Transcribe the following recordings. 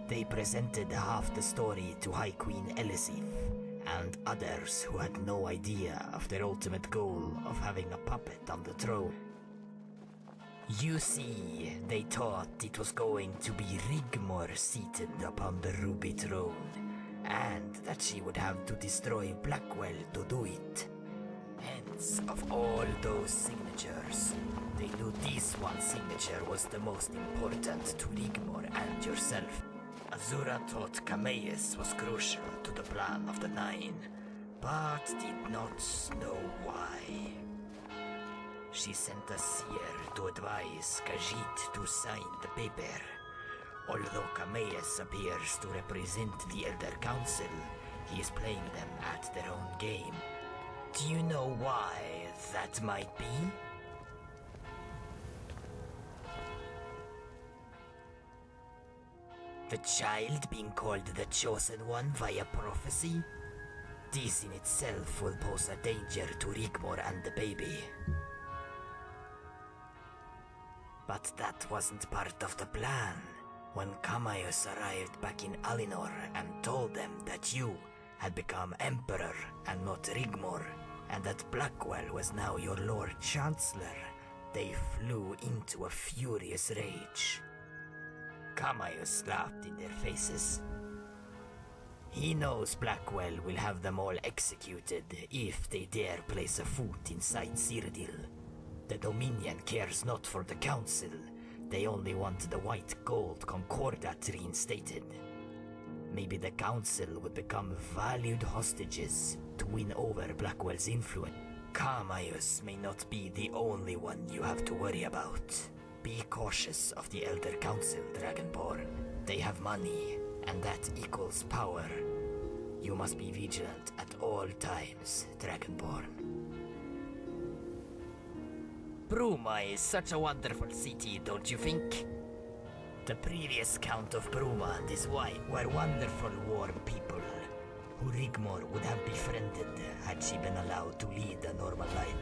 They presented half the story to High Queen Elisith and others who had no idea of their ultimate goal of having a puppet on the throne. You see, they thought it was going to be Rigmor seated upon the ruby throne, and that she would have to destroy Blackwell to do it. Hence, of all those signatures, they knew this one signature was the most important to Rigmor and yourself. Azura thought Cameus was crucial to the plan of the Nine, but did not know why. She sent a seer to advise Khajiit to sign the paper. Although Cameus appears to represent the Elder Council, he is playing them at their own game. Do you know why that might be? The child being called the Chosen One via prophecy? This in itself will pose a danger to Rigmor and the baby. But that wasn't part of the plan. When Cameus arrived back in Alinor and told them that you had become Emperor and not Rigmor, and that Blackwell was now your Lord Chancellor, they flew into a furious rage. Cameus laughed in their faces. He knows Blackwell will have them all executed if they dare place a foot inside cyrodiil. The Dominion cares not for the Council, they only want the white gold Concordat reinstated. Maybe the Council would become valued hostages to win over Blackwell's influence. Cameus may not be the only one you have to worry about. Be cautious of the Elder Council, Dragonborn. They have money, and that equals power. You must be vigilant at all times, Dragonborn. Bruma is such a wonderful city, don't you think? The previous Count of Bruma and his wife were wonderful, warm people, who Rigmor would have befriended had she been allowed to lead a normal life.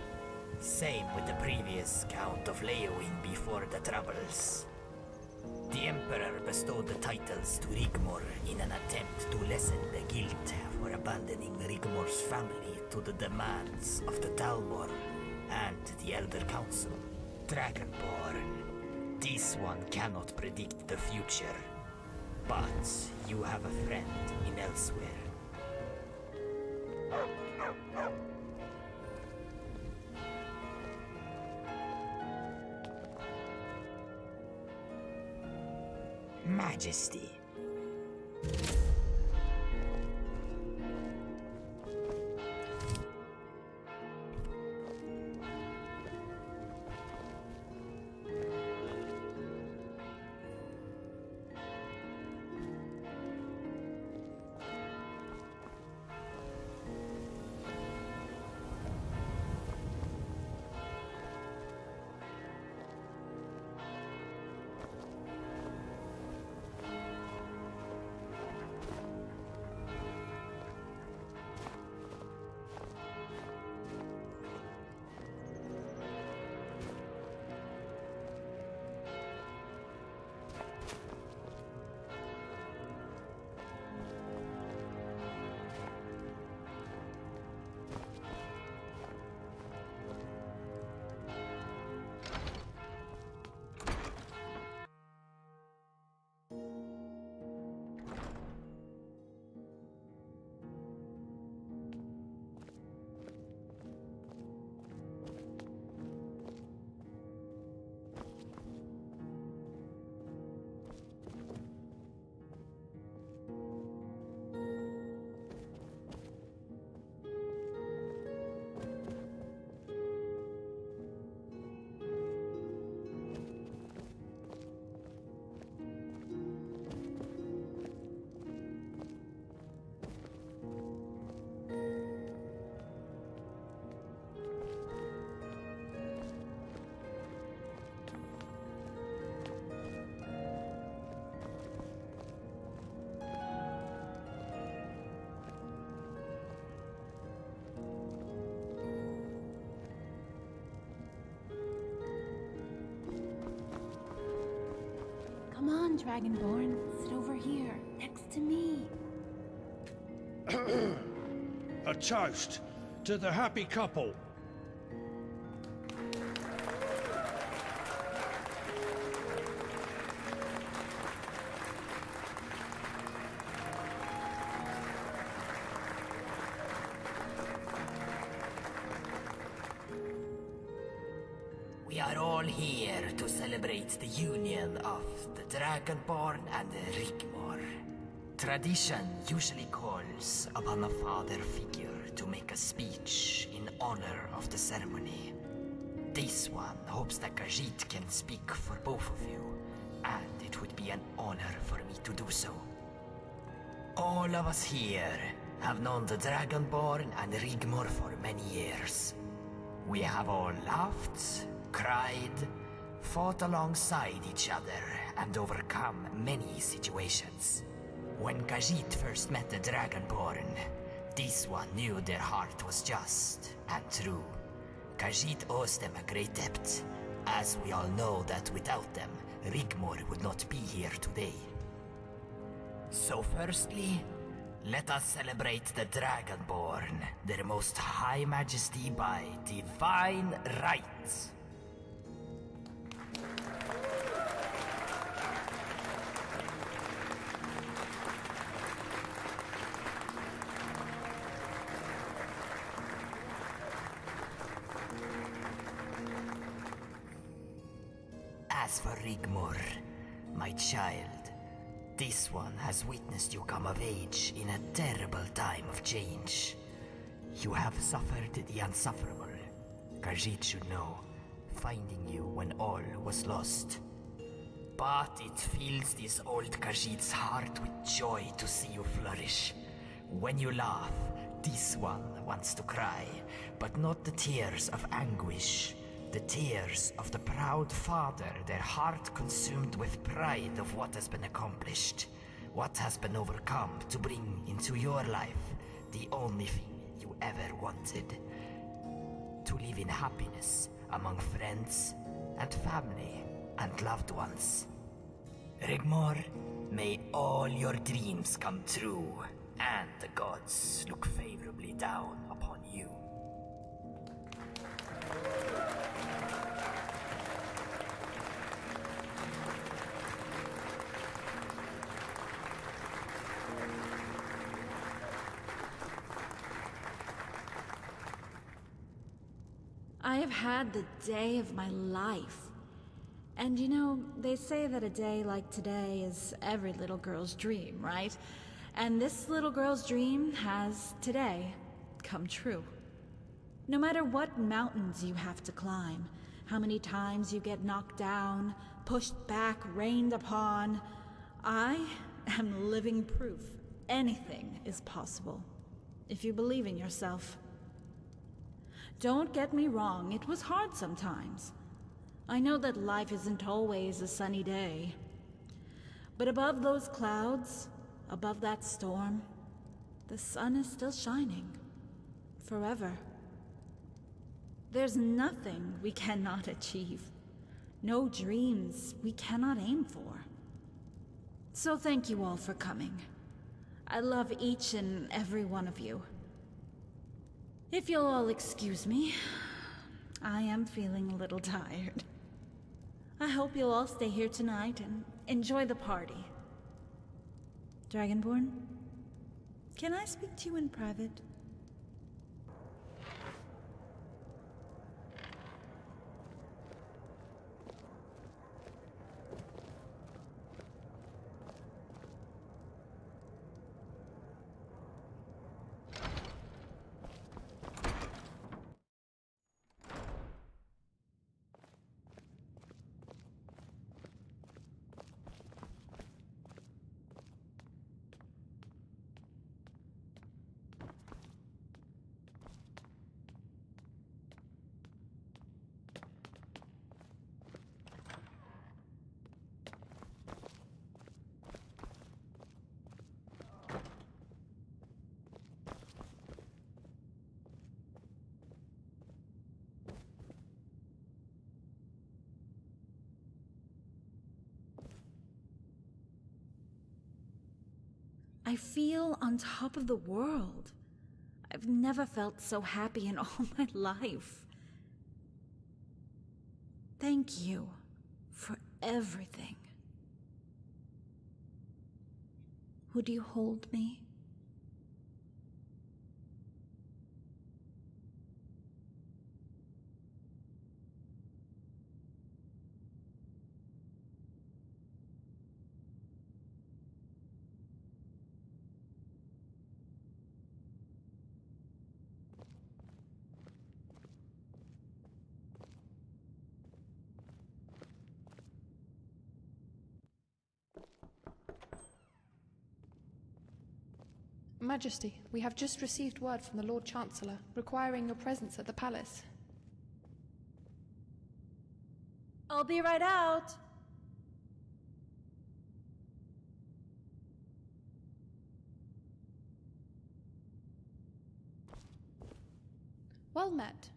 Same with the previous Count of Leowin before the Troubles. The Emperor bestowed the titles to Rigmor in an attempt to lessen the guilt for abandoning Rigmor's family to the demands of the Talmor and the Elder Council. Dragonborn, this one cannot predict the future, but you have a friend in Elsewhere. Majesty. on, Dragonborn. Sit over here, next to me. A toast to the happy couple. We are all here to celebrate the union of the Dragonborn and the Rigmor. Tradition usually calls upon a father figure to make a speech in honor of the ceremony. This one hopes that Khajiit can speak for both of you, and it would be an honor for me to do so. All of us here have known the Dragonborn and Rigmor for many years. We have all laughed, cried, fought alongside each other, and overcome many situations. When Khajiit first met the Dragonborn, this one knew their heart was just and true. Khajiit owes them a great debt, as we all know that without them, Rigmor would not be here today. So firstly, let us celebrate the Dragonborn, their most high majesty by divine right. As for Rigmor, my child, this one has witnessed you come of age in a terrible time of change. You have suffered the unsufferable. Khajiit should know, finding you when all was lost. But it fills this old Khajiit's heart with joy to see you flourish. When you laugh, this one wants to cry, but not the tears of anguish. The tears of the proud father, their heart consumed with pride of what has been accomplished, what has been overcome to bring into your life the only thing you ever wanted. To live in happiness among friends and family and loved ones. Rigmor, may all your dreams come true, and the gods look favorably down upon you. I have had the day of my life. And you know, they say that a day like today is every little girl's dream, right? And this little girl's dream has, today, come true. No matter what mountains you have to climb, how many times you get knocked down, pushed back, rained upon, I am living proof anything is possible, if you believe in yourself. Don't get me wrong, it was hard sometimes. I know that life isn't always a sunny day. But above those clouds, above that storm, the sun is still shining. Forever. There's nothing we cannot achieve. No dreams we cannot aim for. So thank you all for coming. I love each and every one of you. If you'll all excuse me, I am feeling a little tired. I hope you'll all stay here tonight and enjoy the party. Dragonborn, can I speak to you in private? I feel on top of the world. I've never felt so happy in all my life. Thank you for everything. Would you hold me? Majesty, we have just received word from the Lord Chancellor requiring your presence at the palace. I'll be right out. Well met.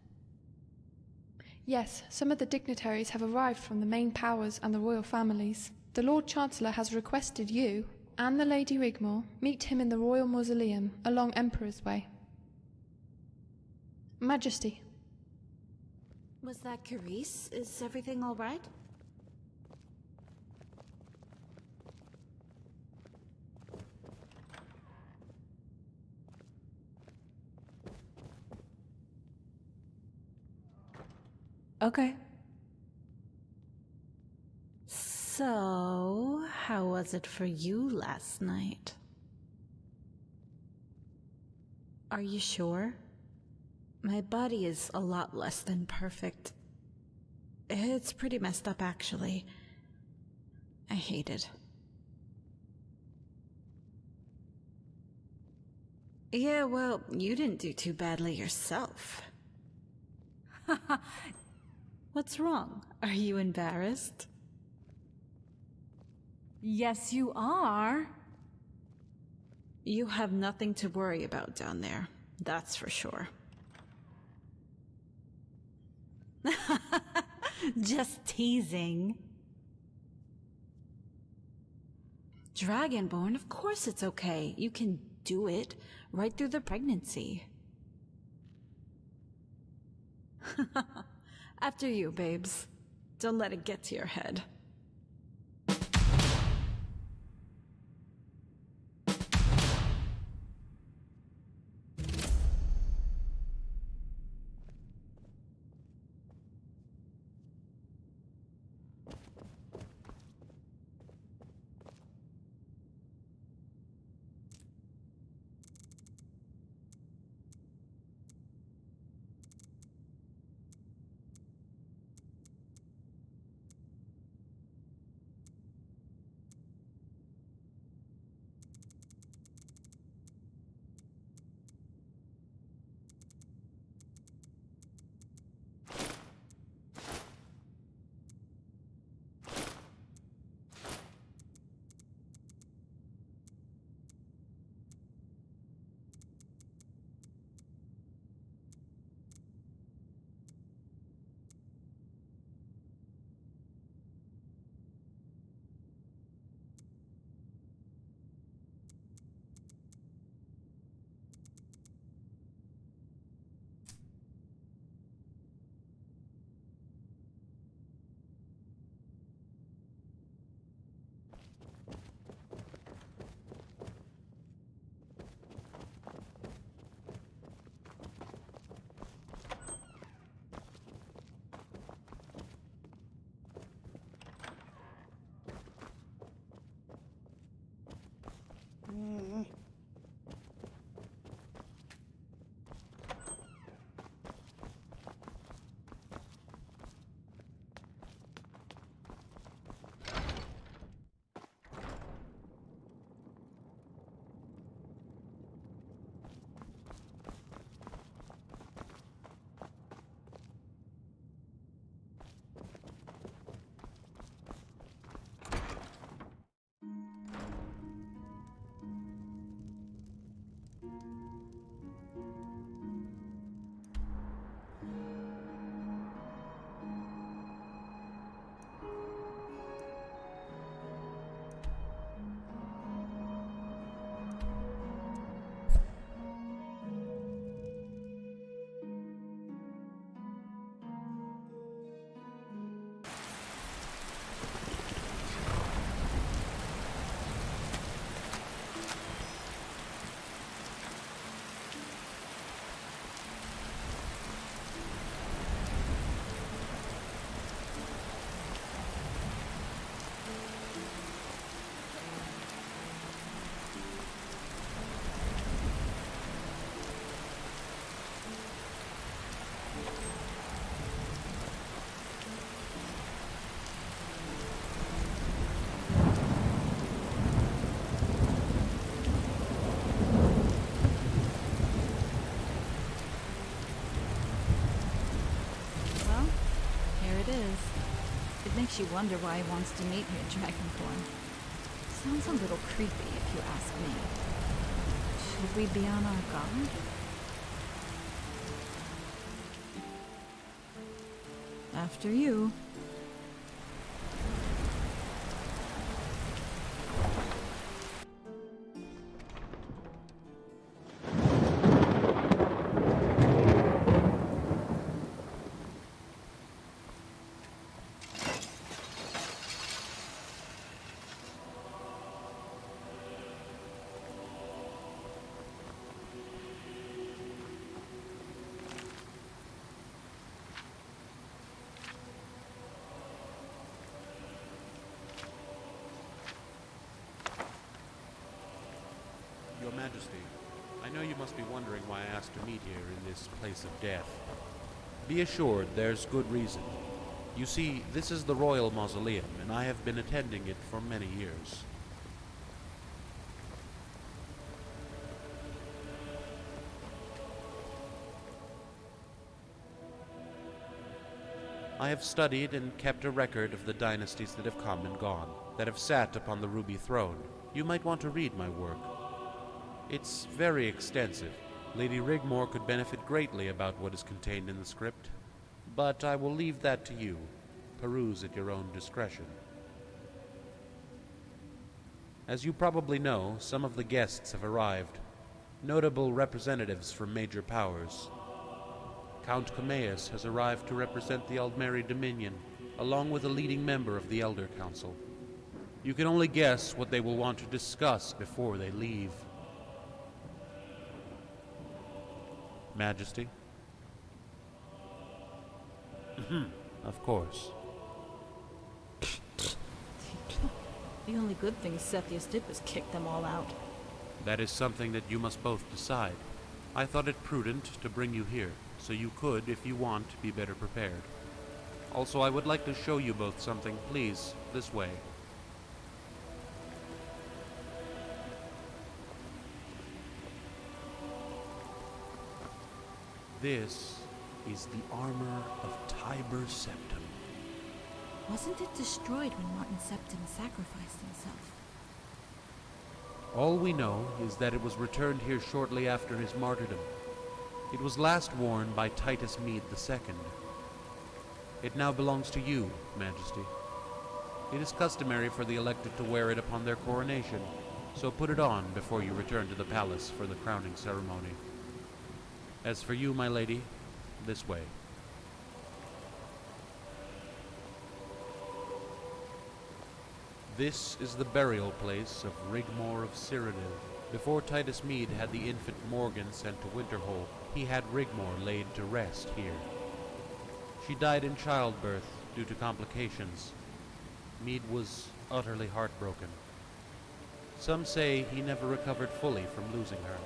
Yes, some of the dignitaries have arrived from the main powers and the royal families. The Lord Chancellor has requested you and the Lady Rigmor meet him in the royal mausoleum along Emperor's Way. Majesty. Was that Carice? Is everything all right? Okay. So, how was it for you last night? Are you sure? My body is a lot less than perfect. It's pretty messed up, actually. I hate it. Yeah, well, you didn't do too badly yourself. What's wrong? Are you embarrassed? Yes, you are. You have nothing to worry about down there, that's for sure. Just teasing. Dragonborn, of course it's okay. You can do it right through the pregnancy. After you, babes. Don't let it get to your head. Makes you wonder why he wants to meet you at Dragoncorn. Sounds a little creepy, if you ask me. Should we be on our guard? After you. Your Majesty, I know you must be wondering why I asked to meet here in this place of death. Be assured there's good reason. You see, this is the royal mausoleum, and I have been attending it for many years. I have studied and kept a record of the dynasties that have come and gone, that have sat upon the ruby throne. You might want to read my work. It's very extensive. Lady Rigmor could benefit greatly about what is contained in the script, but I will leave that to you. Peruse at your own discretion. As you probably know, some of the guests have arrived, notable representatives from major powers. Count Comaeus has arrived to represent the Aldmeri Dominion, along with a leading member of the Elder Council. You can only guess what they will want to discuss before they leave. Majesty? Of course. The only good thing Cepheus did was kick them all out. That is something that you must both decide. I thought it prudent to bring you here, so you could, if you want, be better prepared. Also, I would like to show you both something. Please, this way. This is the armor of Tiber Septim. Wasn't it destroyed when Martin Septim sacrificed himself? All we know is that it was returned here shortly after his martyrdom. It was last worn by Titus Mede II. It now belongs to you, Majesty. It is customary for the elected to wear it upon their coronation, so put it on before you return to the palace for the crowning ceremony. As for you, my lady, this way. This is the burial place of Rigmor of Cyrodiil. Before Titus Mede had the infant Morgan sent to Winterhold, he had Rigmor laid to rest here. She died in childbirth due to complications. Mede was utterly heartbroken. Some say he never recovered fully from losing her.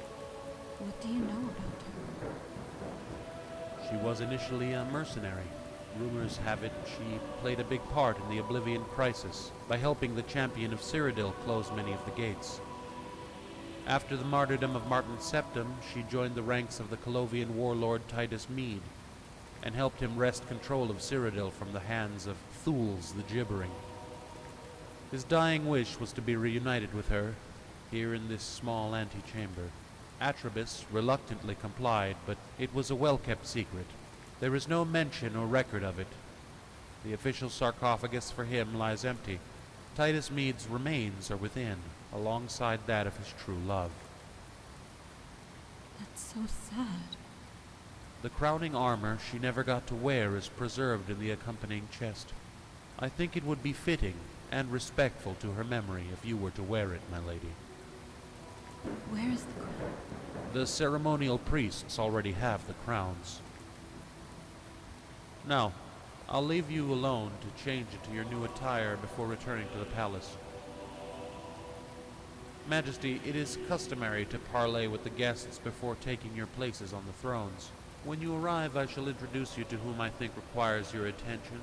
What do you know about her? She was initially a mercenary. Rumors have it she played a big part in the Oblivion Crisis by helping the champion of Cyrodiil close many of the gates. After the martyrdom of Martin Septim, she joined the ranks of the Colovian warlord Titus Mede and helped him wrest control of Cyrodiil from the hands of Thules the Gibbering. His dying wish was to be reunited with her here in this small antechamber. Atribus reluctantly complied, but it was a well-kept secret. There is no mention or record of it. The official sarcophagus for him lies empty. Titus Mede's remains are within, alongside that of his true love. That's so sad. The crowning armor she never got to wear is preserved in the accompanying chest. I think it would be fitting and respectful to her memory if you were to wear it, my lady. Where is the crown? The ceremonial priests already have the crowns. Now, I'll leave you alone to change it to your new attire before returning to the palace. Majesty, it is customary to parley with the guests before taking your places on the thrones. When you arrive, I shall introduce you to whom I think requires your attention.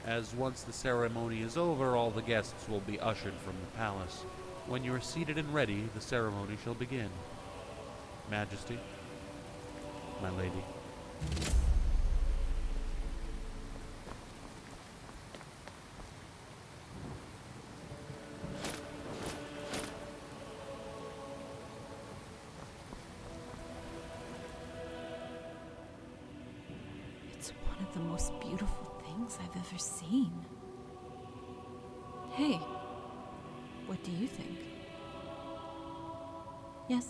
As once the ceremony is over, all the guests will be ushered from the palace. When you are seated and ready, the ceremony shall begin. Majesty, my lady. one of the most beautiful things I've ever seen. Hey, what do you think? Yes?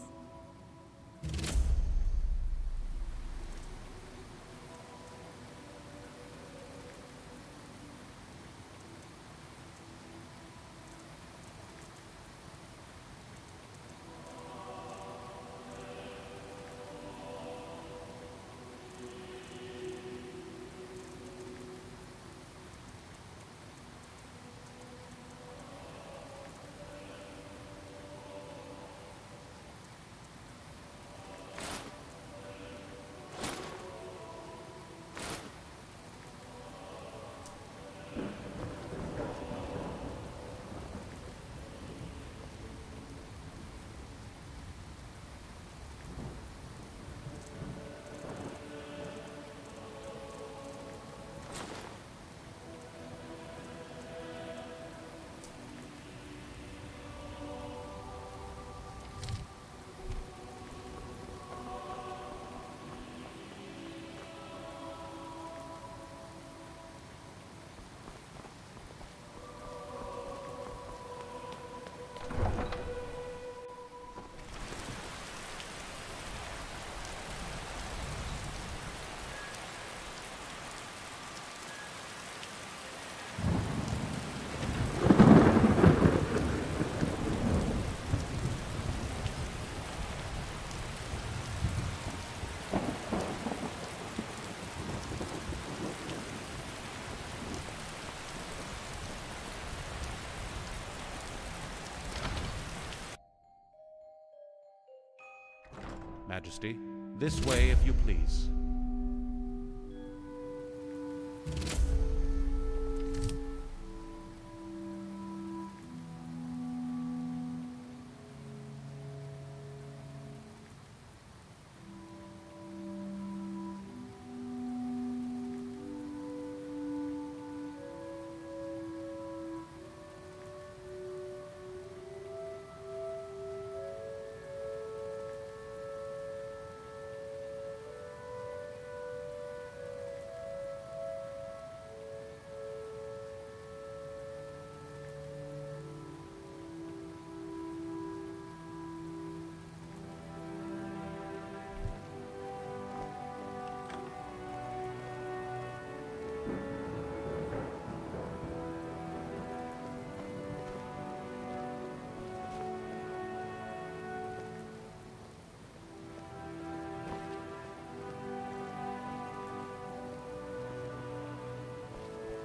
Majesty, this way if you please.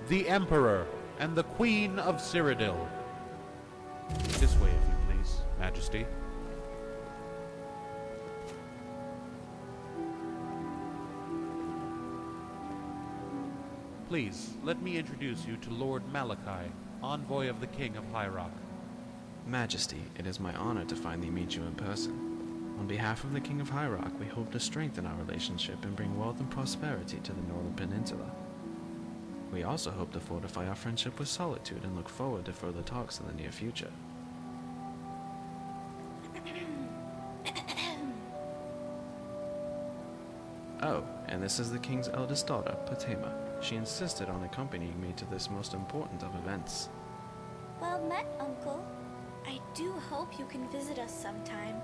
The Emperor and the Queen of Cyrodiil. This way, if you please, Majesty. Please, let me introduce you to Lord Malachi, envoy of the King of High Rock. Majesty, it is my honor to finally meet you in person. On behalf of the King of High Rock, we hope to strengthen our relationship and bring wealth and prosperity to the Northern Peninsula. We also hope to fortify our friendship with Solitude and look forward to further talks in the near future. Oh, and this is the King's eldest daughter, Potema. She insisted on accompanying me to this most important of events. Well met, Uncle. I do hope you can visit us sometime.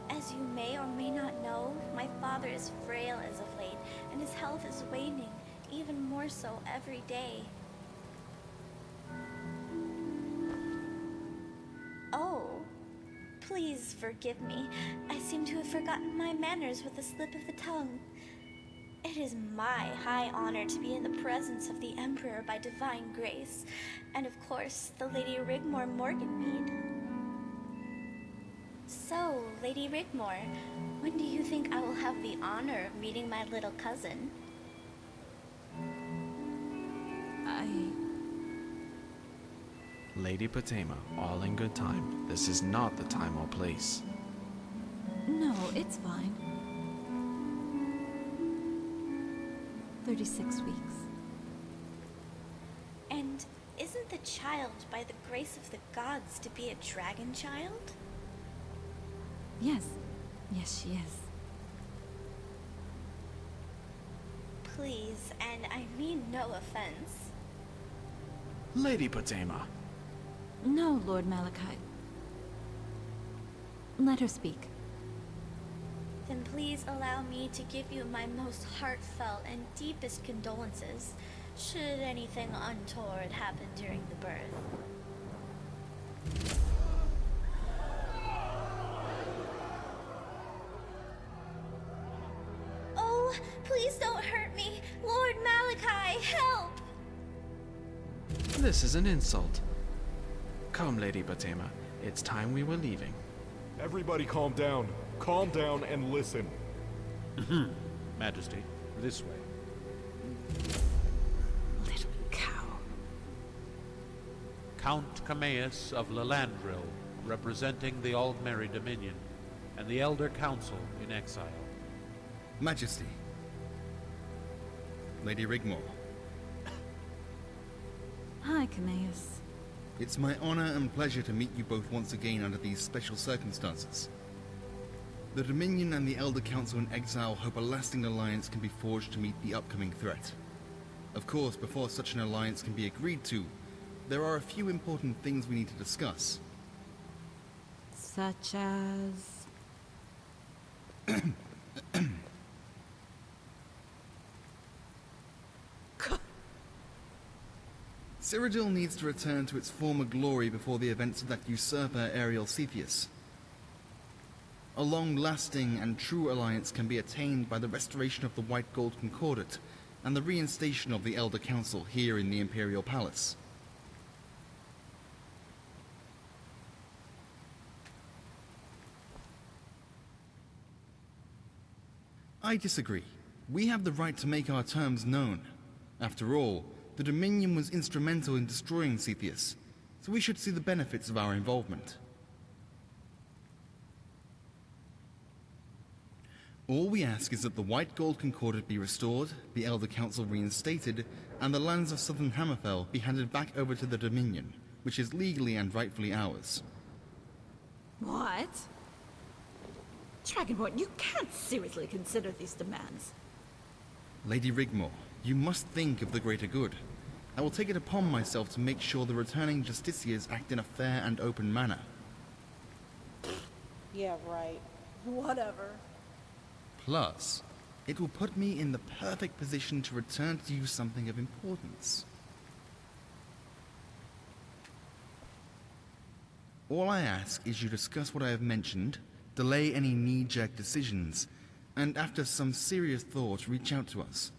As you may or may not know, my father is frail as of late, and his health is waning, even more so every day. Oh, please forgive me. I seem to have forgotten my manners with a slip of the tongue. It is my high honor to be in the presence of the Emperor by divine grace, and of course, the Lady Rigmor Morganmead. So, Lady Rigmor, when do you think I will have the honor of meeting my little cousin? Lady Potema, all in good time. This is not the time or place. No, it's fine. 36 weeks. And isn't the child, by the grace of the gods, to be a dragon child? Yes. Yes, she is. please, and I mean no offense. Lady Potema. No, Lord Malachite. Let her speak. Then please allow me to give you my most heartfelt and deepest condolences, should anything untoward happen during the birth. Oh, please don't hurt me! Lord Malachi, help! This is an insult. Come, Lady Potema. It's time we were leaving. Everybody calm down. Calm down and listen. Majesty, this way. Little cow. Count Cameus of Lelandril, representing the Aldmeri Dominion, and the Elder Council in exile. Majesty. Lady Rigmor. Hi, Cameus. It's my honor and pleasure to meet you both once again under these special circumstances. The Dominion and the Elder Council in exile hope a lasting alliance can be forged to meet the upcoming threat. Of course, before such an alliance can be agreed to, there are a few important things we need to discuss. Such as... Cyrodiil needs to return to its former glory before the events of that usurper Ariel Cepheus. A long-lasting and true alliance can be attained by the restoration of the White Gold Concordat and the reinstation of the Elder Council here in the Imperial Palace. I disagree. We have the right to make our terms known. After all, the Dominion was instrumental in destroying Cepheus, so we should see the benefits of our involvement. All we ask is that the White Gold Concordat be restored, the Elder Council reinstated, and the lands of Southern Hammerfell be handed back over to the Dominion, which is legally and rightfully ours. What? Dragonborn, you can't seriously consider these demands. Lady Rigmor, you must think of the greater good. I will take it upon myself to make sure the returning justiciars act in a fair and open manner. Yeah, right. Whatever. Plus, it will put me in the perfect position to return to you something of importance. All I ask is you discuss what I have mentioned, delay any knee-jerk decisions, and after some serious thought, reach out to us.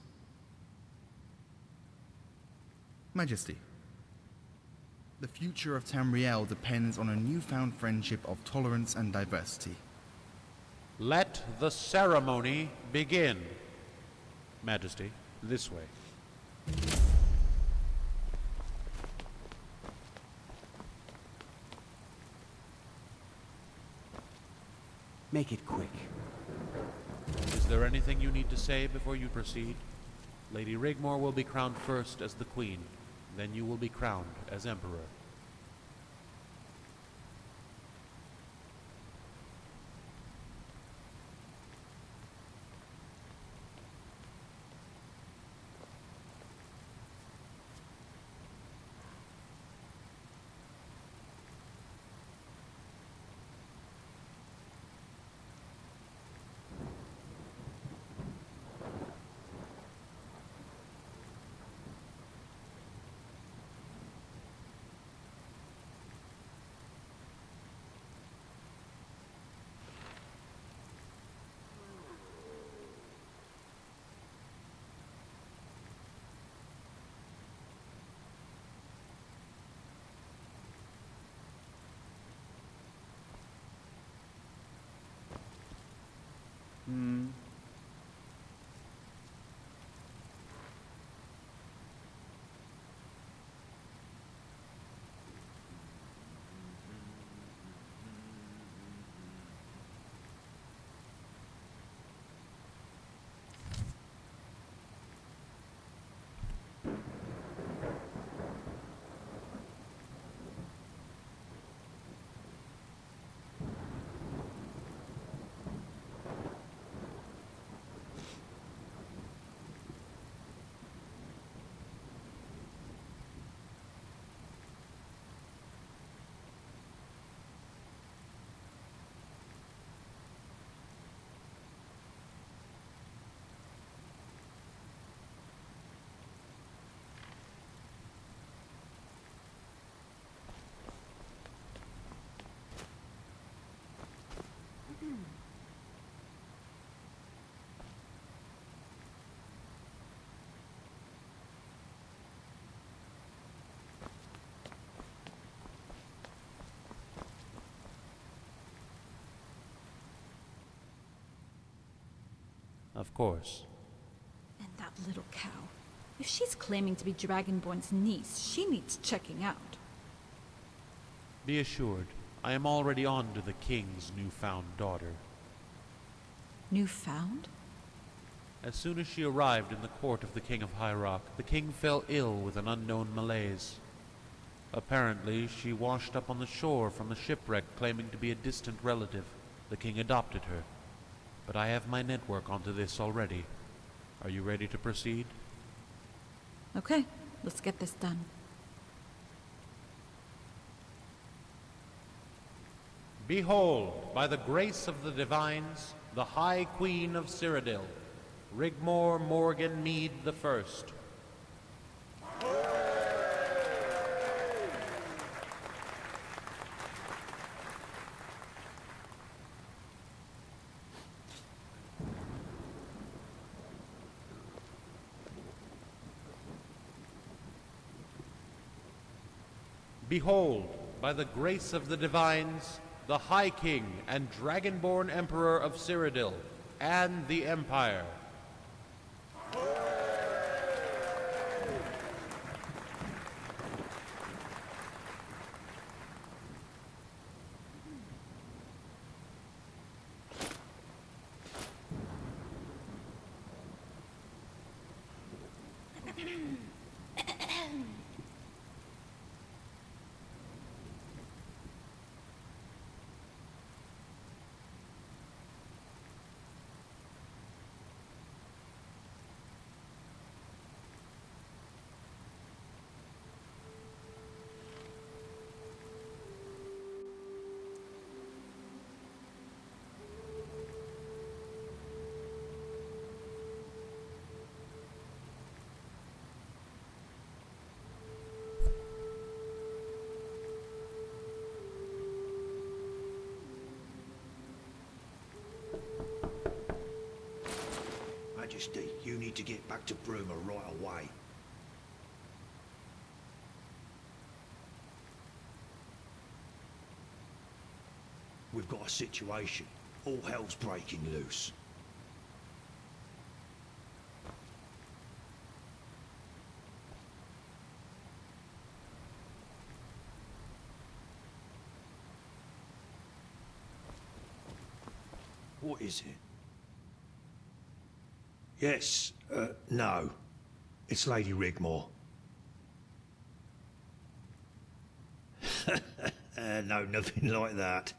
Majesty, the future of Tamriel depends on a newfound friendship of tolerance and diversity. Let the ceremony begin. Majesty, this way. Make it quick. Is there anything you need to say before you proceed? Lady Rigmor will be crowned first as the Queen. Then you will be crowned as Emperor. Of course. And that little cow. If she's claiming to be Dragonborn's niece, she needs checking out. Be assured, I am already on to the king's newfound daughter. Newfound? As soon as she arrived in the court of the King of High Rock, the king fell ill with an unknown malaise. Apparently, she washed up on the shore from a shipwreck claiming to be a distant relative. The king adopted her. But I have my network onto this already. Are you ready to proceed? Okay, let's get this done. Behold, by the grace of the divines, the High Queen of Cyrodiil, Rigmor Morgan Mead the First. Behold, by the grace of the divines, the High King and Dragonborn Emperor of Cyrodiil, and the Empire. Majesty, you need to get back to Bruma right away. We've got a situation. All hell's breaking loose. What is it? Yes, no. It's Lady Rigmor. No, nothing like that.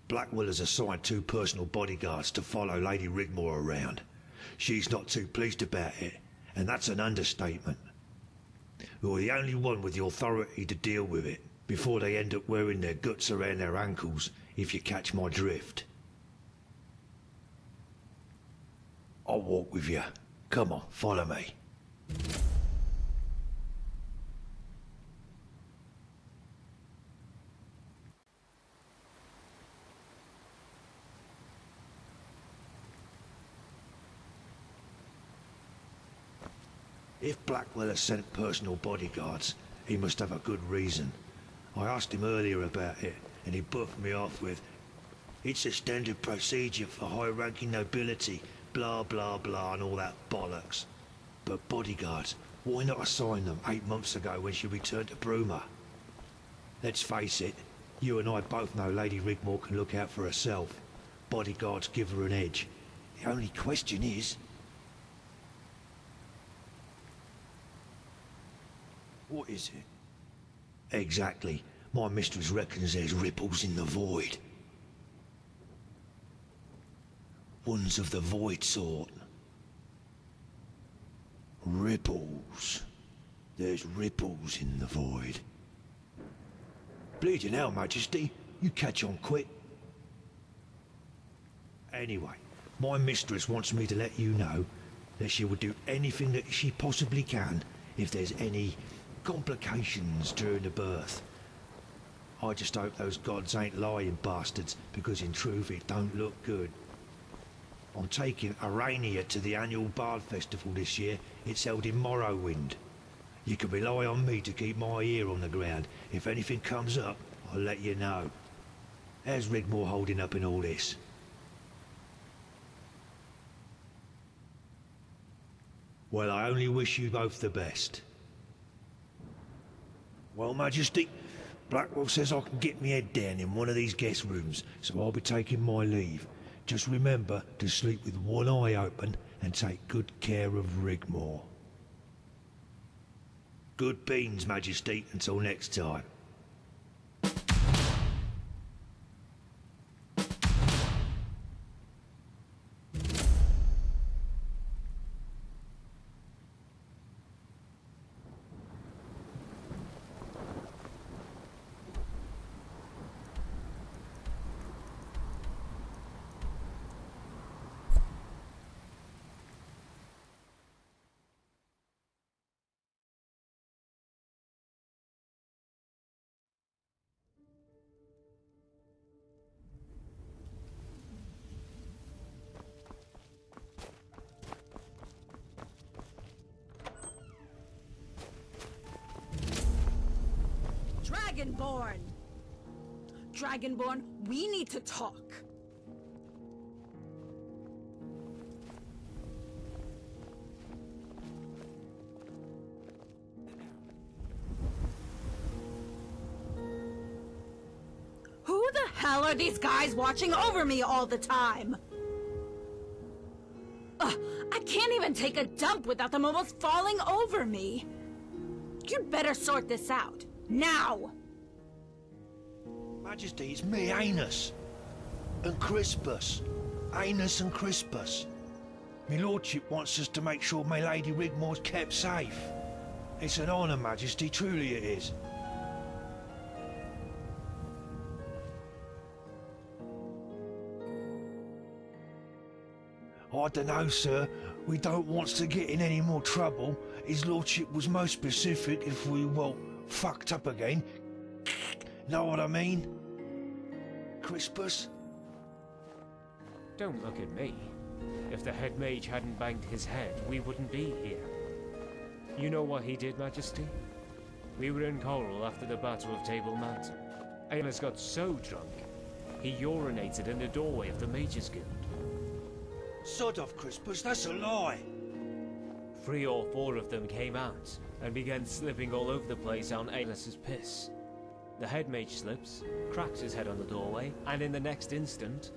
Blackwell has assigned 2 personal bodyguards to follow Lady Rigmor around. She's not too pleased about it, and that's an understatement. You're the only one with the authority to deal with it, before they end up wearing their guts around their ankles, if you catch my drift. I'll walk with you. Come on, follow me. If Blackwell has sent personal bodyguards, he must have a good reason. I asked him earlier about it, and he buffed me off with, "It's a standard procedure for high-ranking nobility, blah blah blah and all that bollocks." But bodyguards, why not assign them 8 months ago when she returned to Bruma? Let's face it, you and I both know Lady Rigmor can look out for herself. Bodyguards give her an edge. The only question is... What is it? Exactly. My mistress reckons there's ripples in the void. Ones of the void sort. Ripples. There's ripples in the void. Bleeding hell, Majesty. You catch on quick. Anyway, my mistress wants me to let you know that she will do anything that she possibly can if there's any complications during the birth. I just hope those gods ain't lying bastards, because in truth it don't look good. I'm taking Arania to the annual Bard Festival this year. It's held in Morrowind. You can rely on me to keep my ear on the ground. If anything comes up, I'll let you know. How's Rigmor holding up in all this? Well, I only wish you both the best. Well, Majesty, Blackwell says I can get me head down in one of these guest rooms, so I'll be taking my leave. Just remember to sleep with one eye open and take good care of Rigmor. Good beans, Majesty, until next time. Dragonborn! Dragonborn, we need to talk. Who the hell are these guys watching over me all the time? Ugh, I can't even take a dump without them almost falling over me. You'd better sort this out. Now! Majesty, it's me, Anus. And Crispus. Anus and Crispus. My lordship wants us to make sure my Lady Rigmor's kept safe. It's an honour, Majesty, truly it is. I dunno, sir. We don't want to get in any more trouble. His lordship was most specific if we, well, fucked up again. Know what I mean? Crispus? Don't look at me. If the head mage hadn't banged his head, we wouldn't be here. You know what he did, Majesty? We were in Coral after the Battle of Table Mountain. Ayla's got so drunk, he urinated in the doorway of the Mages Guild. Sod off, Crispus, that's a lie. 3 or 4 of them came out and began slipping all over the place on Aylas's piss. The head mage slips, cracks his head on the doorway, and in the next instant,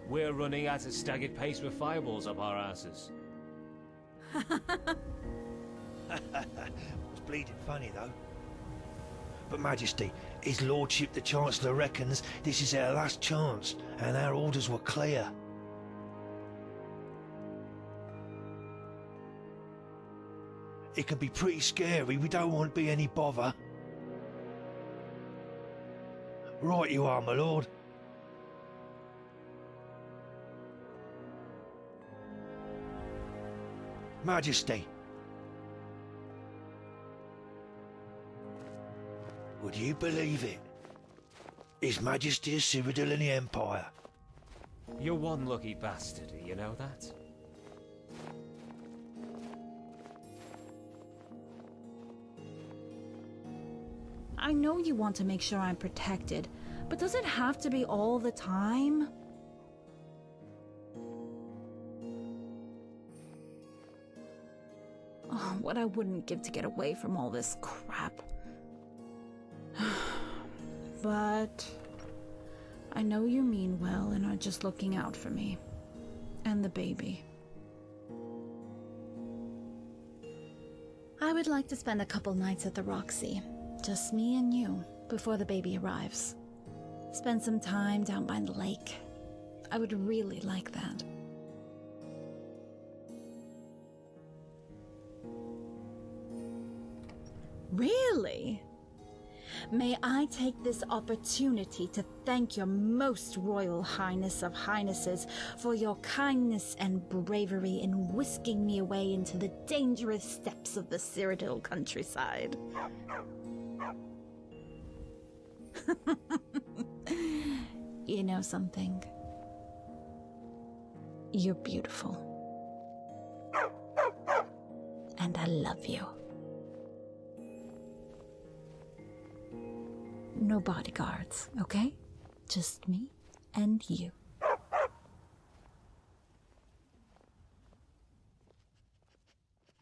we're running at a staggered pace with fireballs up our asses. It's bleeding funny, though. But Majesty, His Lordship the Chancellor reckons this is our last chance, and our orders were clear. It can be pretty scary, we don't want to be any bother. Right you are, my lord. Majesty. Would you believe it? His Majesty is cyrodiil in the Empire. You're one lucky bastard, you know that? I know you want to make sure I'm protected, but does it have to be all the time? Oh, what I wouldn't give to get away from all this crap. But I know you mean well and are just looking out for me. And the baby. I would like to spend a couple nights at the Roxy. Just me and you, before the baby arrives. Spend some time down by the lake. I would really like that. Really? May I take this opportunity to thank your most royal highness of highnesses for your kindness and bravery in whisking me away into the dangerous steppes of the Cyrodiil countryside. You know something? You're beautiful. And I love you. No bodyguards, okay? Just me and you.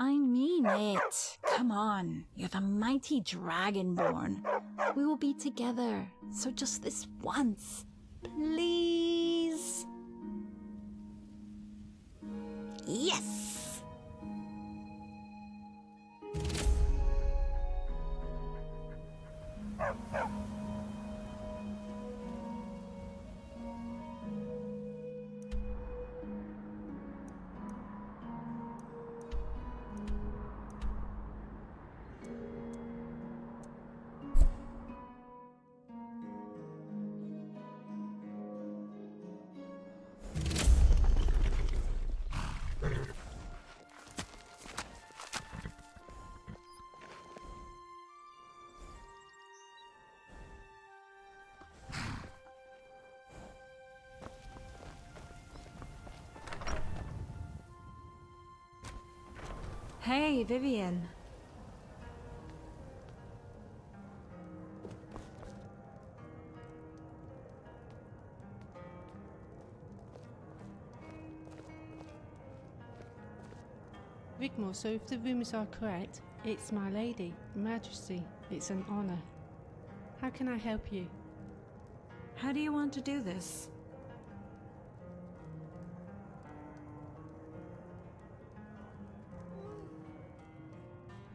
I mean it. Come on. You're the mighty Dragonborn. We will be together. So just this once. Please. Yes! Hey, Vivian. Rigmor, so if the rumours are correct, it's my lady, Majesty. It's an honour. How can I help you? How do you want to do this?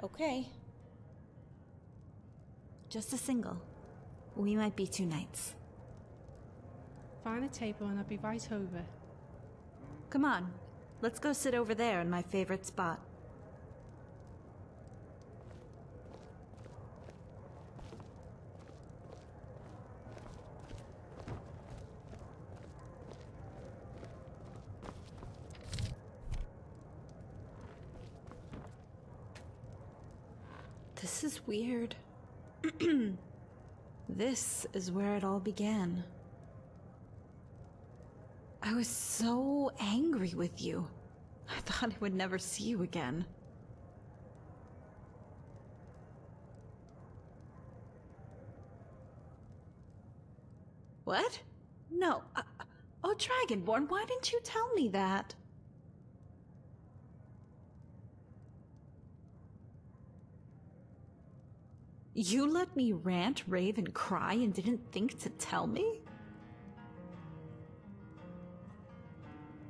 Okay. Just a single. We might be 2 nights. Find a table and I'll be right over. Come on. Let's go sit over there in my favorite spot. This is weird. This is where it all began. I was so angry with you. I thought I would never see you again. What? No. Oh, Dragonborn, why didn't you tell me that? You let me rant, rave, and cry and didn't think to tell me?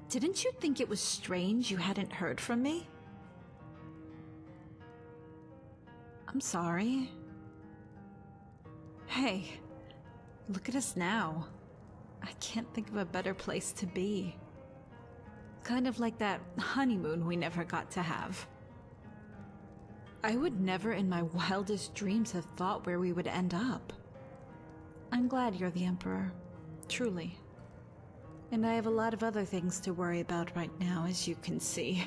Didn't you think it was strange you hadn't heard from me? I'm sorry. Hey, look at us now. I can't think of a better place to be. Kind of like that honeymoon we never got to have. I would never in my wildest dreams have thought where we would end up. I'm glad you're the Emperor, truly. And I have a lot of other things to worry about right now, as you can see.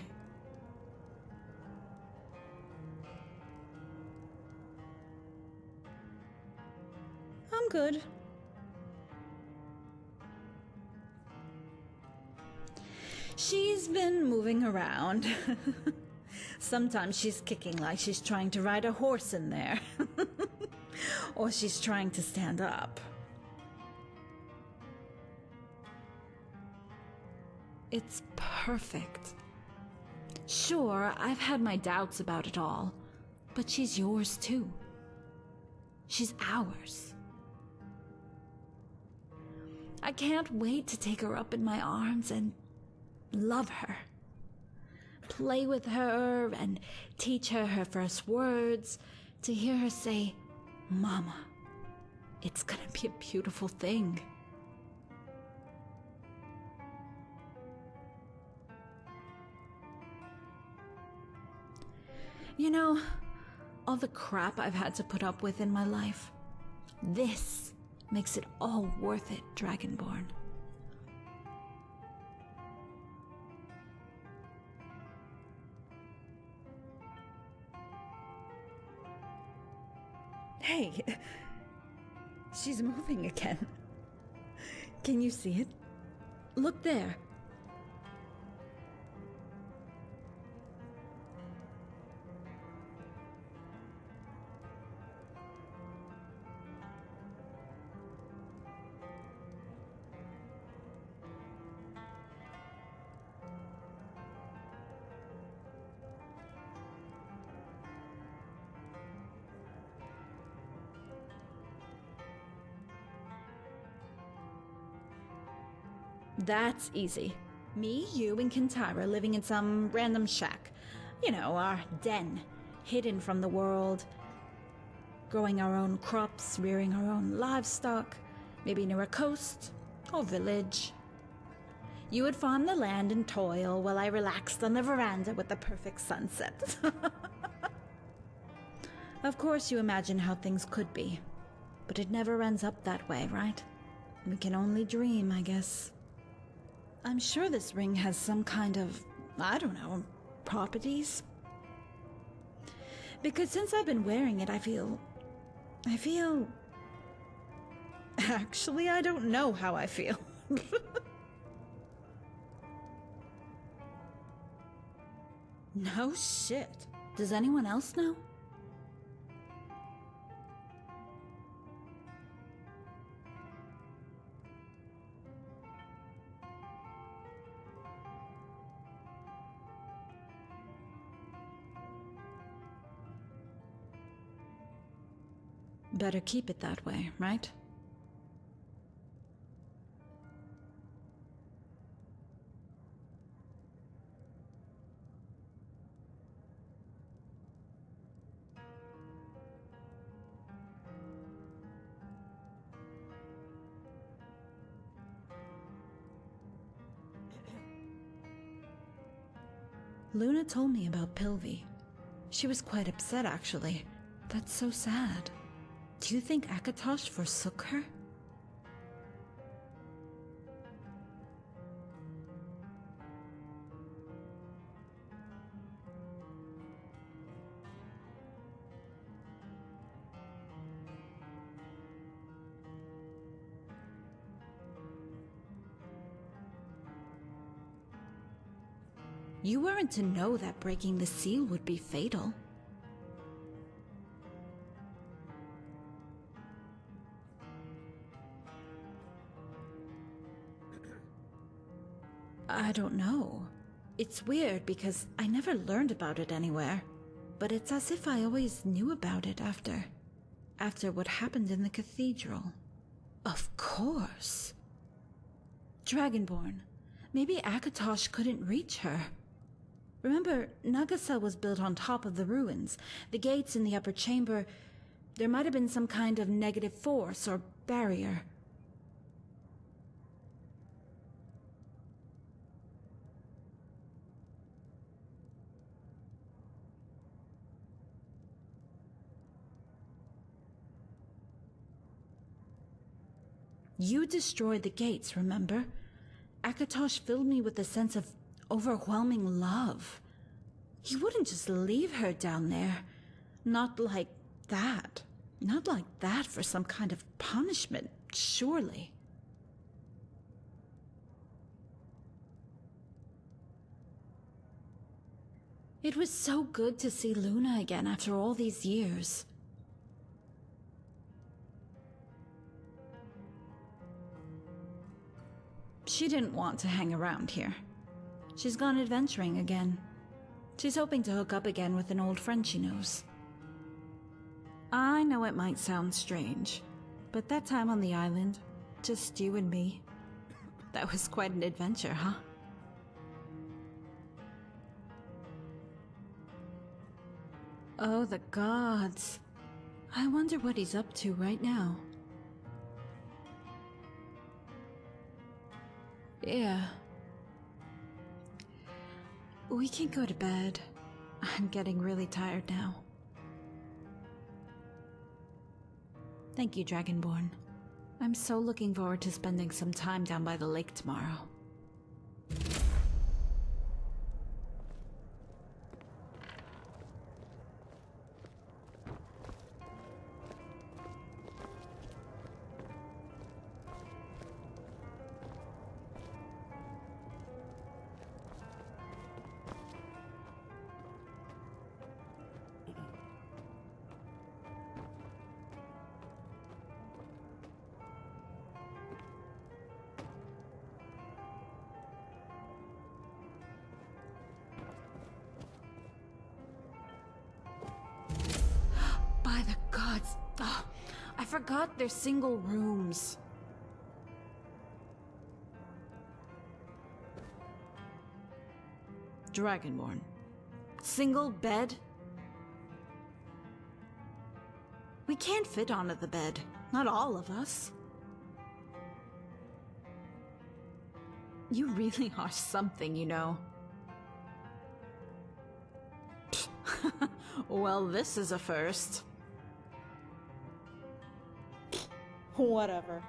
I'm good. She's been moving around. Sometimes she's kicking like she's trying to ride a horse in there. Or she's trying to stand up. It's perfect. Sure, I've had my doubts about it all, but she's yours too. She's ours. I can't wait to take her up in my arms and love her. Play with her and teach her her first words, to hear her say, Mama. It's gonna be a beautiful thing. You know, all the crap I've had to put up with in my life, this makes it all worth it, Dragonborn. Hey, she's moving again. Can you see it? Look there. That's easy. Me, you, and Kintara living in some random shack. You know, our den, hidden from the world. Growing our own crops, rearing our own livestock, maybe near a coast or village. You would farm the land and toil while I relaxed on the veranda with the perfect sunset. Of course you imagine how things could be, but it never ends up that way, right? We can only dream, I guess. I'm sure this ring has some kind of, I don't know, properties. Because since I've been wearing it, I feel... Actually, I don't know how I feel. No shit. Does anyone else know? Better keep it that way, right? Luna told me about Pilvi. She was quite upset, actually. That's so sad. Do you think Akatosh forsook her? You weren't to know that breaking the seal would be fatal. I don't know. It's weird because I never learned about it anywhere. But it's as if I always knew about it after what happened in the cathedral. Of course. Dragonborn. Maybe Akatosh couldn't reach her. Remember, Nagasa was built on top of the ruins. The gates in the upper chamber, there might have been some kind of negative force or barrier. You destroyed the gates, remember? Akatosh filled me with a sense of overwhelming love. He wouldn't just leave her down there. Not like that. Not like that for some kind of punishment, surely. It was so good to see Luna again after all these years. She didn't want to hang around here. She's gone adventuring again. She's hoping to hook up again with an old friend she knows. I know it might sound strange, but that time on the island, just you and me, that was quite an adventure, huh? Oh, the gods. I wonder what he's up to right now. Yeah. We can go to bed. I'm getting really tired now. Thank you, Dragonborn. I'm so looking forward to spending some time down by the lake tomorrow. By the gods, I forgot they're single rooms. Dragonborn. Single bed? We can't fit onto the bed. Not all of us. You really are something, you know. Well, this is a first. Whatever.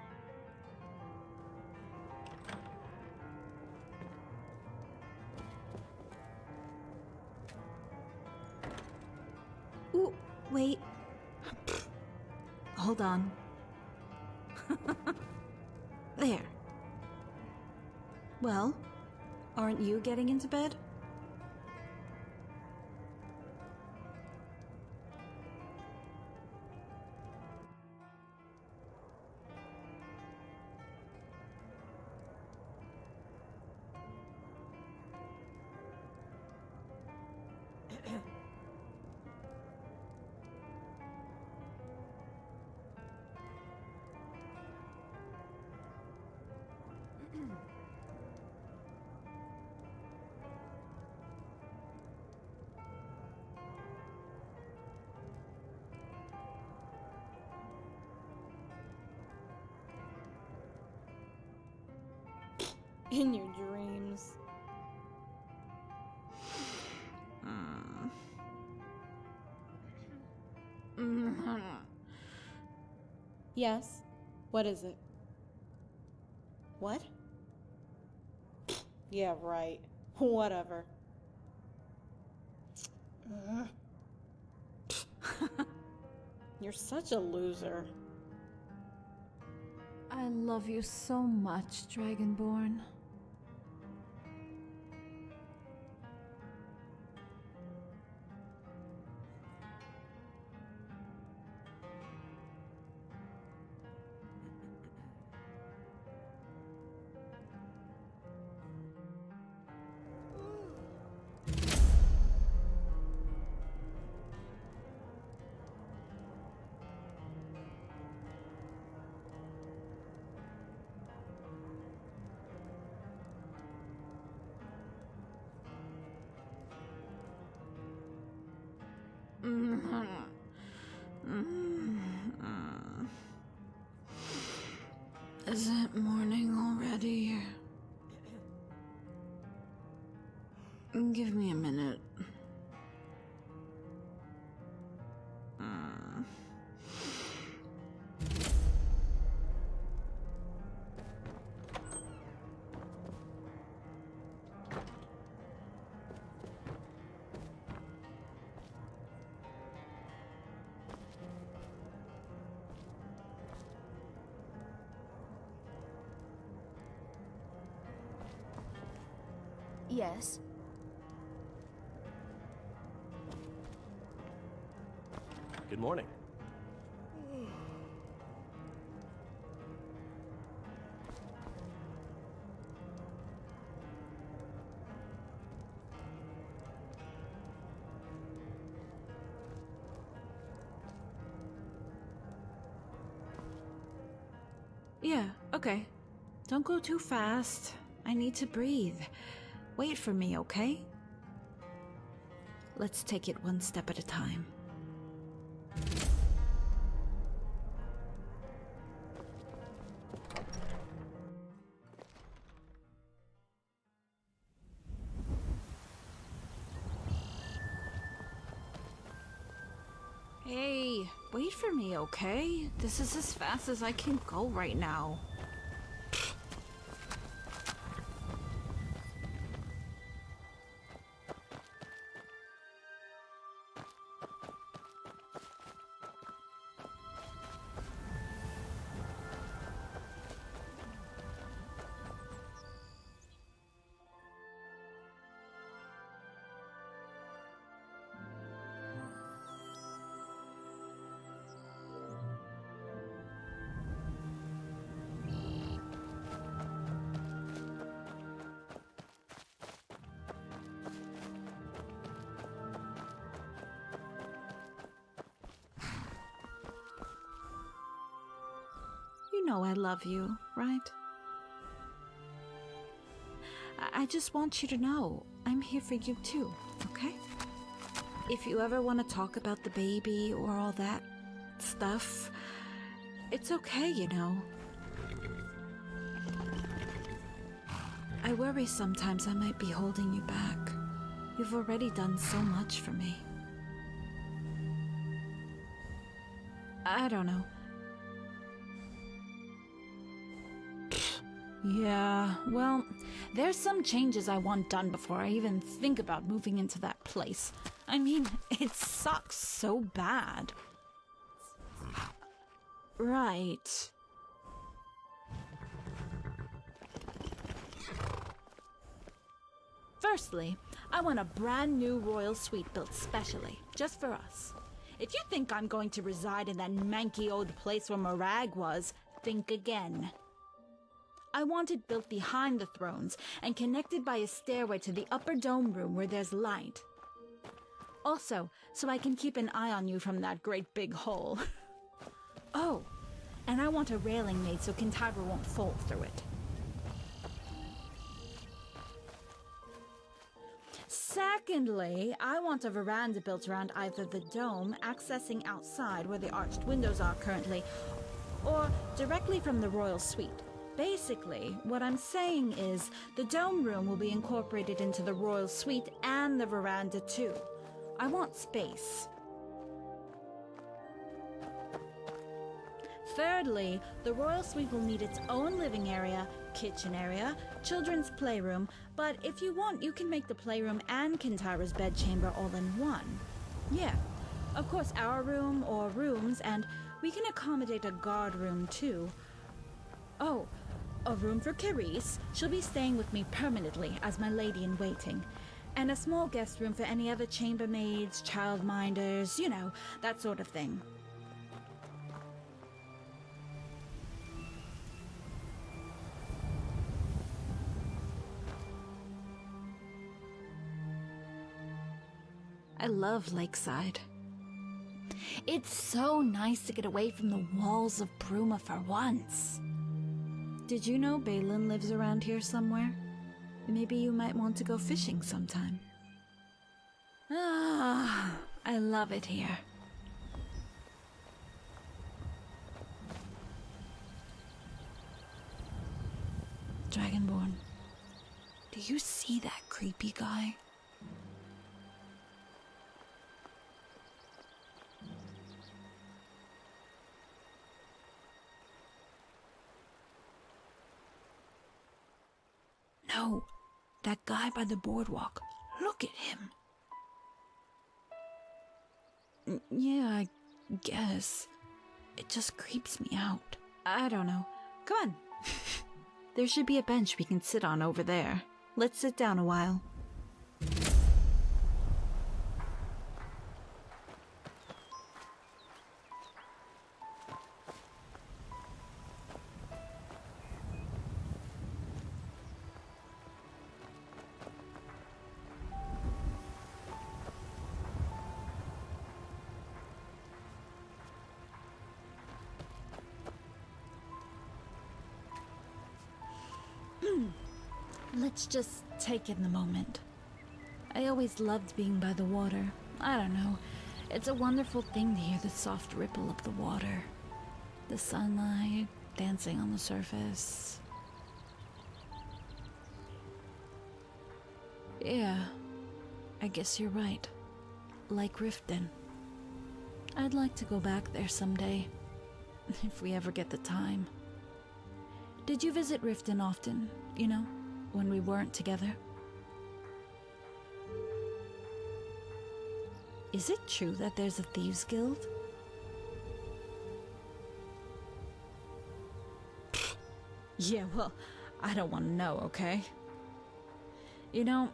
Ooh, wait. Hold on. There. Well, aren't you getting into bed? In your dreams. Yes? What is it? What? Yeah, right. Whatever. You're such a loser. I love you so much, Dragonborn. Is it morning already? Give me a minute. Yes. Good morning. Yeah, okay. Don't go too fast. I need to breathe. Wait for me, okay? Let's take it one step at a time. Hey, wait for me, okay? This is as fast as I can go right now. You know I love you, right? I just want you to know I'm here for you too, okay? If you ever want to talk about the baby or all that stuff, it's okay, you know. I worry sometimes I might be holding you back. You've already done so much for me. I don't know. Yeah, well, there's some changes I want done before I even think about moving into that place. I mean, it sucks so bad. Right. Firstly, I want a brand new royal suite built specially, just for us. If you think I'm going to reside in that manky old place where Morag was, think again. I want it built behind the thrones and connected by a stairway to the upper dome room where there's light. Also, so I can keep an eye on you from that great big hole. Oh, and I want a railing made so Kintyre won't fall through it. Secondly, I want a veranda built around either the dome, accessing outside where the arched windows are currently, or directly from the royal suite. Basically, what I'm saying is the dome room will be incorporated into the royal suite and the veranda too. I want space. Thirdly, the royal suite will need its own living area, kitchen area, children's playroom, but if you want, you can make the playroom and Kintyre's bedchamber all in one. Yeah, of course our room or rooms, and we can accommodate a guard room too. Oh, a room for Carice. She'll be staying with me permanently as my lady-in-waiting. And a small guest room for any other chambermaids, childminders, you know, that sort of thing. I love Lakeside. It's so nice to get away from the walls of Bruma for once. Did you know Balin lives around here somewhere? Maybe you might want to go fishing sometime. Ah, I love it here. Dragonborn, do you see that creepy guy? No, that guy by the boardwalk. Look at him. Yeah, I guess. It just creeps me out. I don't know. Come on. There should be a bench we can sit on over there. Let's sit down a while. Let's just take in the moment. I always loved being by the water. I don't know. It's a wonderful thing to hear the soft ripple of the water. The sunlight dancing on the surface. Yeah, I guess you're right. Like Riften. I'd like to go back there someday. If we ever get the time. Did you visit Riften often, you know? When we weren't together? Is it true that there's a thieves' guild? Yeah, well, I don't want to know, okay? You know,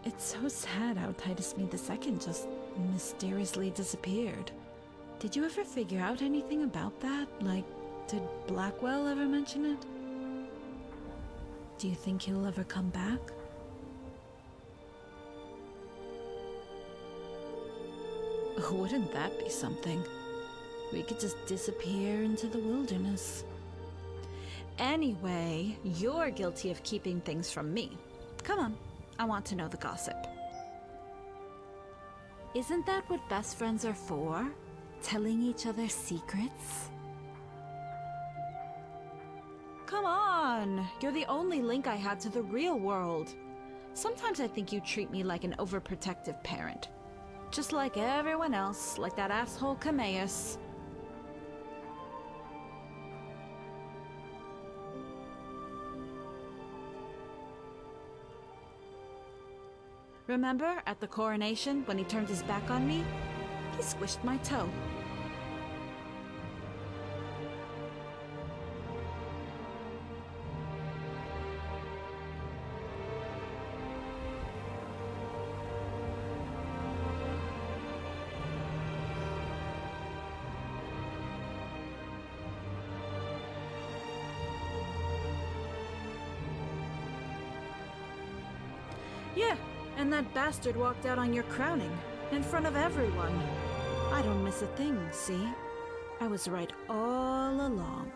it's so sad how Titus Mead II just mysteriously disappeared. Did you ever figure out anything about that? Like, did Blackwell ever mention it? Do you think he'll ever come back? Wouldn't that be something? We could just disappear into the wilderness. Anyway, you're guilty of keeping things from me. Come on, I want to know the gossip. Isn't that what best friends are for? Telling each other secrets? Come on! You're the only link I had to the real world. Sometimes I think you treat me like an overprotective parent. Just like everyone else, like that asshole Cameus. Remember, at the coronation, when he turned his back on me? He squished my toe. Yeah, and that bastard walked out on your crowning, in front of everyone. I don't miss a thing, see? I was right all along.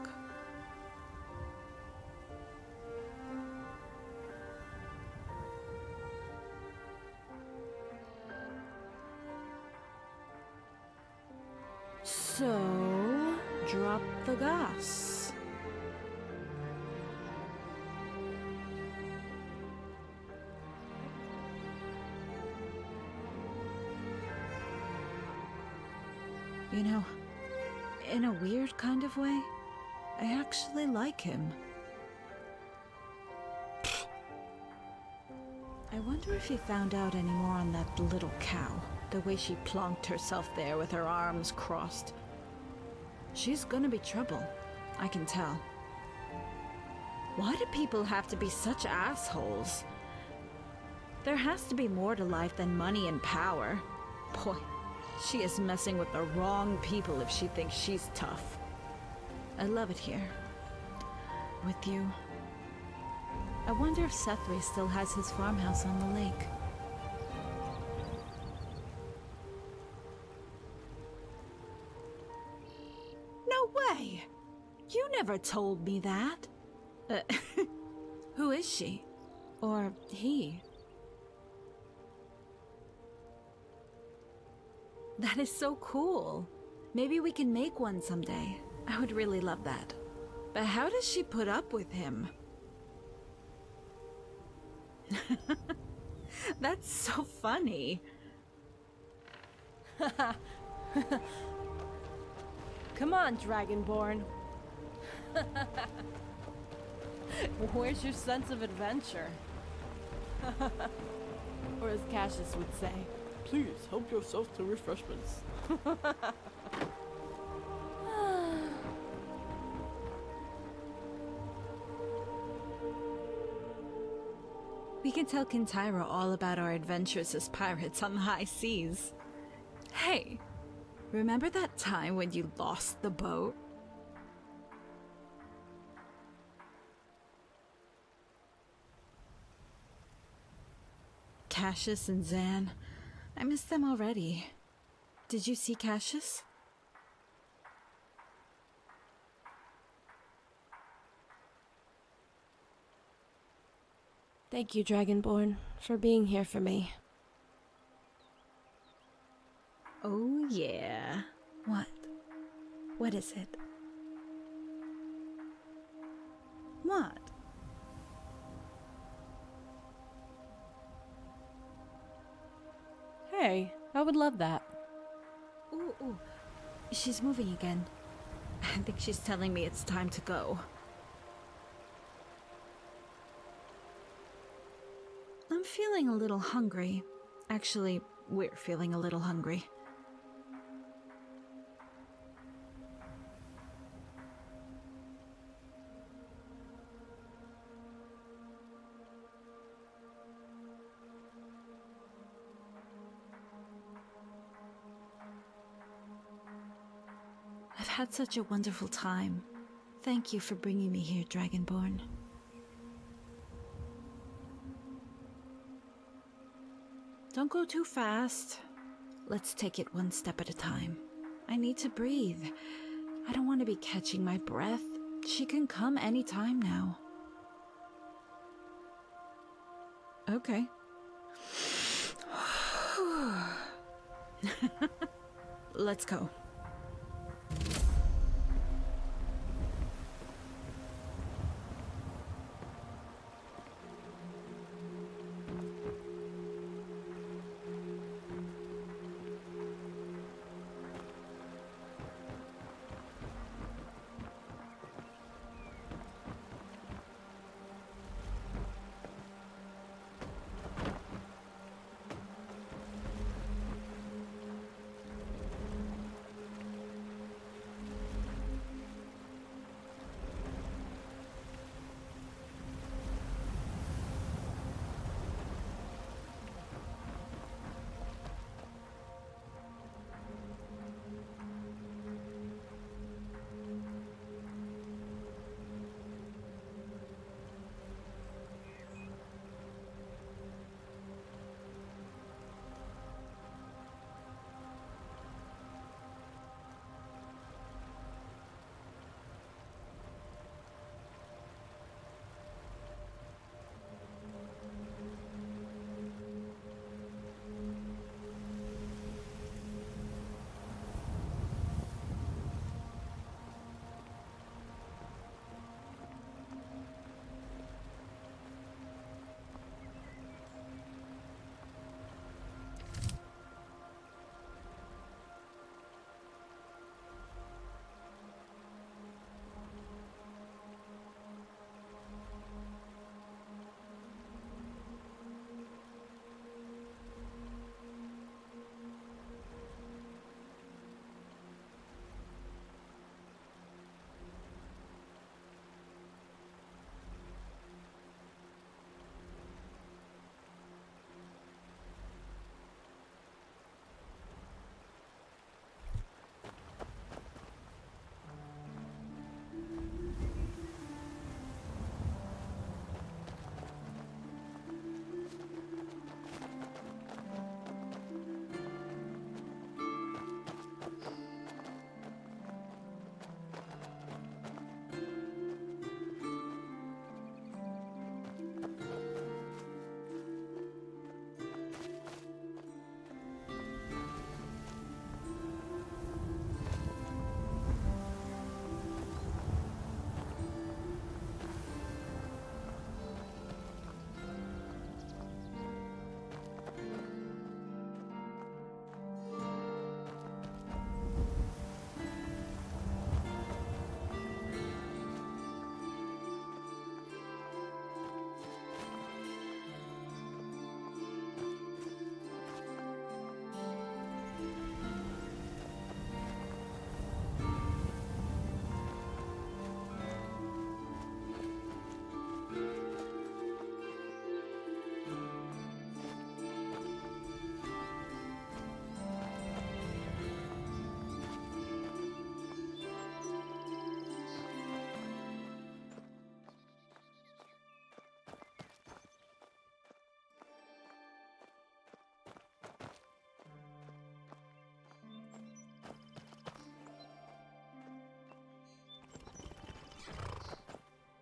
So, drop the gas. You know, in a weird kind of way, I actually like him. I wonder if he found out any more on that little cow, the way she plonked herself there with her arms crossed. She's gonna be trouble, I can tell. Why do people have to be such assholes? There has to be more to life than money and power. Boy, she is messing with the wrong people if she thinks she's tough. I love it here. With you. I wonder if Sethri still has his farmhouse on the lake. No way! You never told me that. Who is she? Or he? That is so cool. Maybe we can make one someday. I would really love that. But how does she put up with him? That's so funny. Come on, Dragonborn. Where's your sense of adventure? Or as Cassius would say, please help yourself to refreshments. We can tell Kintyra all about our adventures as pirates on the high seas. Hey, remember that time when you lost the boat? Cassius and Zan. I miss them already. Did you see Cassius? Thank you, Dragonborn, for being here for me. Oh, yeah. What? What is it? What? Hey, I would love that. Ooh. She's moving again. I think she's telling me it's time to go. I'm feeling a little hungry. Actually, we're feeling a little hungry. I've had such a wonderful time. Thank you for bringing me here, Dragonborn. Don't go too fast. Let's take it one step at a time. I need to breathe. I don't want to be catching my breath. She can come any time now. Okay. Let's go.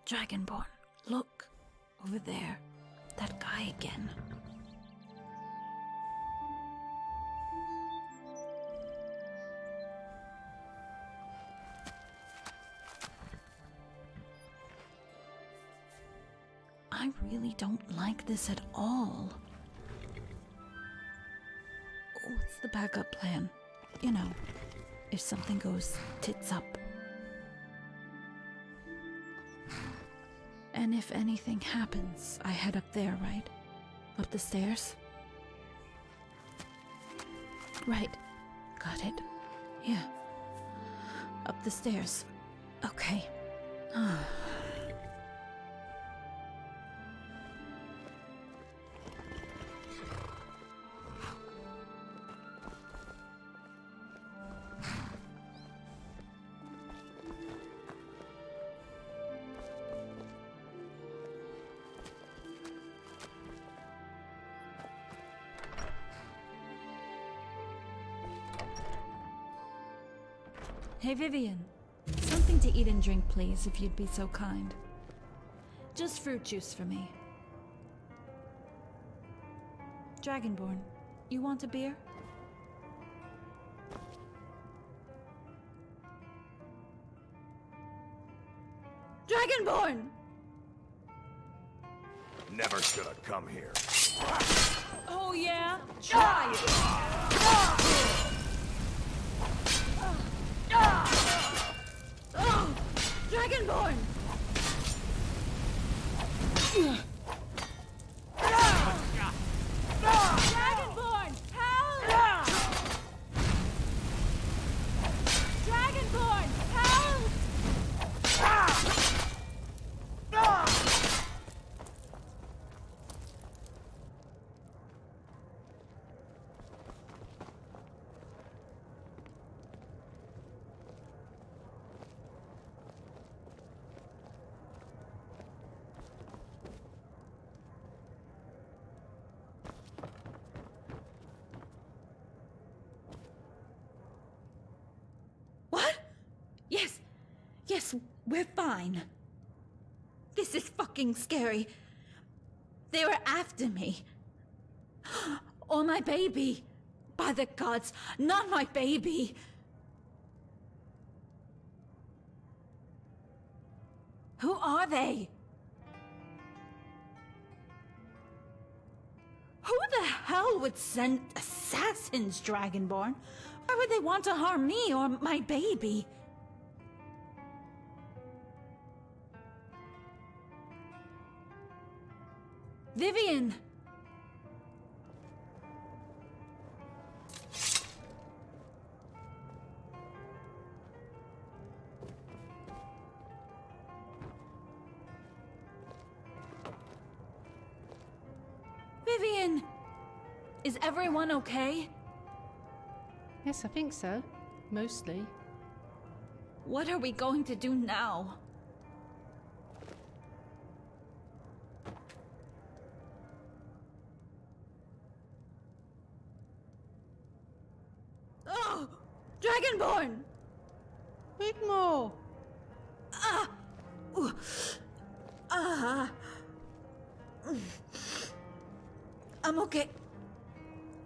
Dragonborn, look. Over there. That guy again. I really don't like this at all. What's the backup plan? You know, if something goes tits up. And if anything happens, I head up there, right? Up the stairs? Right. Got it. Yeah. Up the stairs. Okay. Hey, Vivian. Something to eat and drink, please, if you'd be so kind. Just fruit juice for me. Dragonborn, you want a beer? Dragonborn! Never should have come here. Oh yeah? Try it! Dragonborn! Dragonborn! Help! Dragonborn! Help! Yes! Yes, we're fine. This is fucking scary. They were after me. Or my baby. By the gods, not my baby. Who are they? Who the hell would send assassins, Dragonborn? Why would they want to harm me or my baby? Vivian! Vivian! Is everyone okay? Yes, I think so. Mostly. What are we going to do now? Oh! Dragonborn! Rigmor! I'm okay.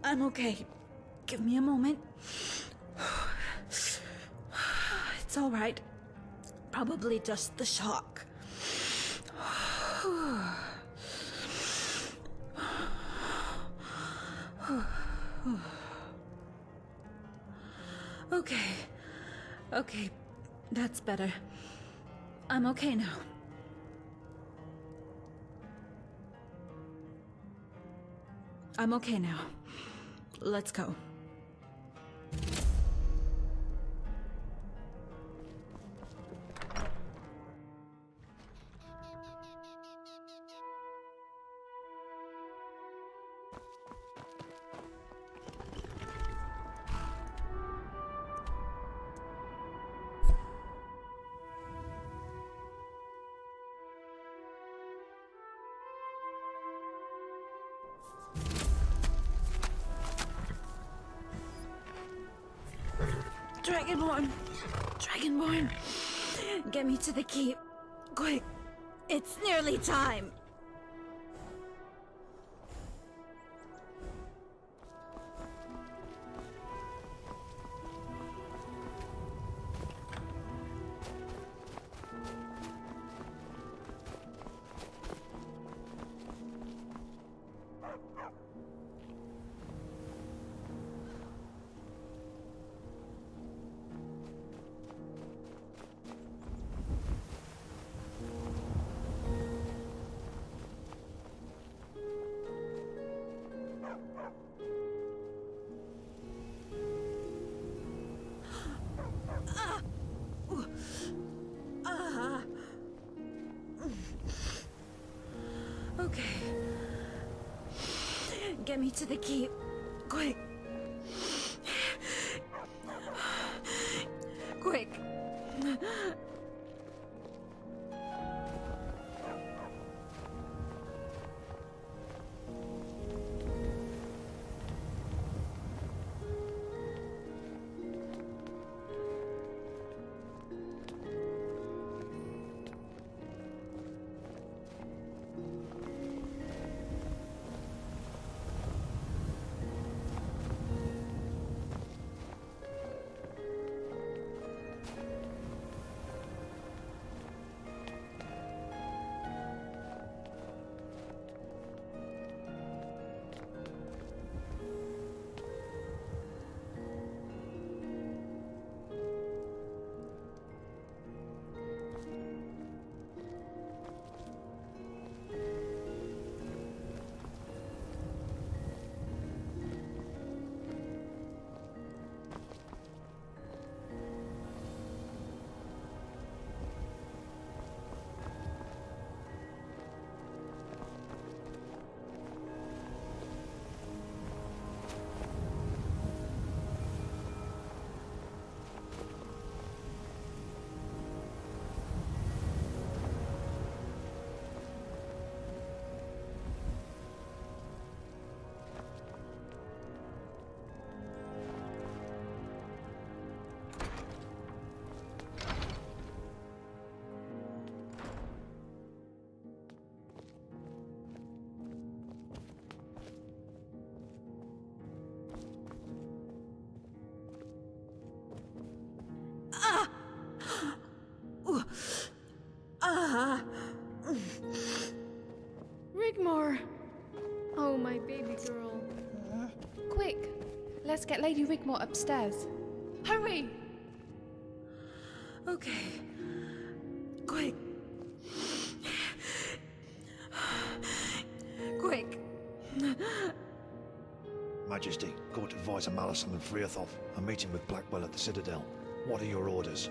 I'm okay. Give me a moment. It's all right. Probably just the shock. Okay. Okay. That's better. I'm okay now. I'm okay now. Let's go. Dragonborn! Dragonborn! Get me to the keep. Quick! It's nearly time! Okay. Get me to the keep. Quick. Quick. Let's get Lady Rigmor upstairs. Hurry! Okay. Quick. Quick. Majesty, Court advisor Malison and Freothoff are meeting with Blackwell at the Citadel. What are your orders?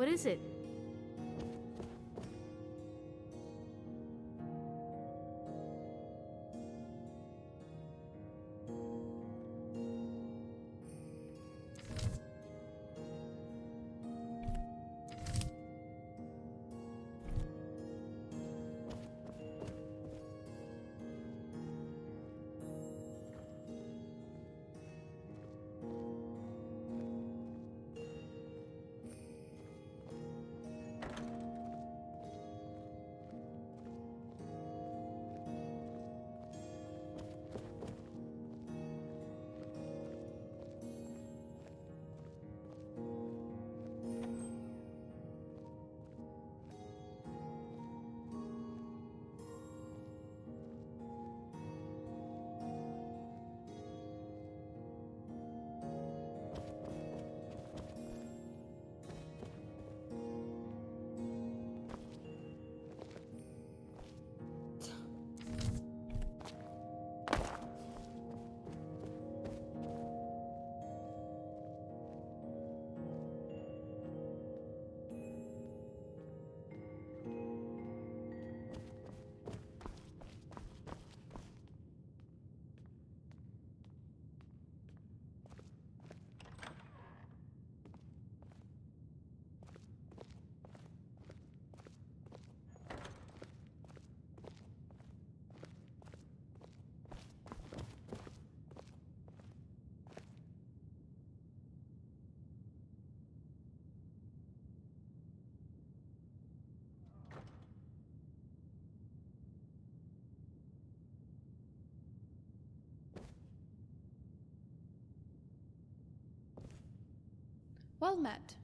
What is it? Well met.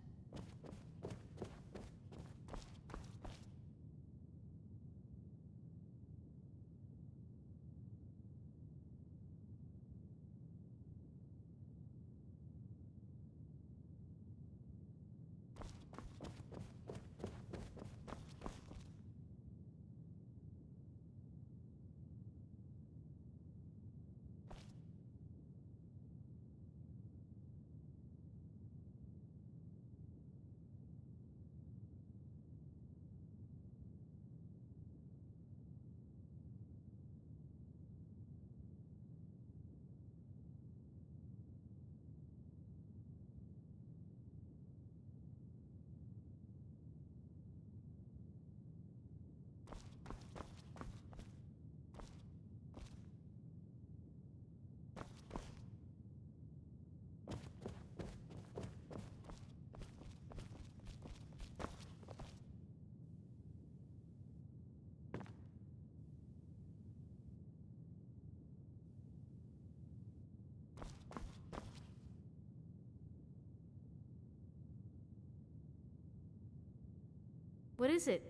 What is it?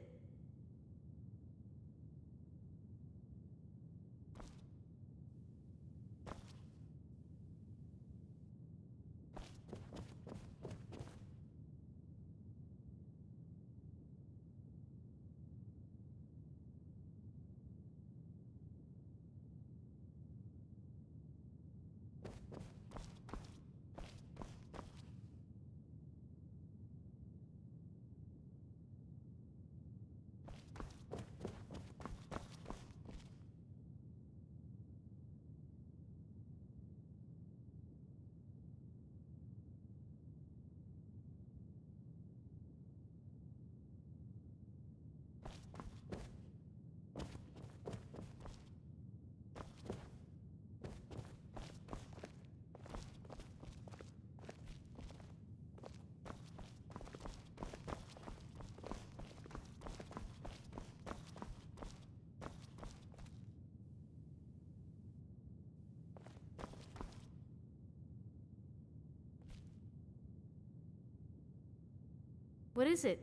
What is it?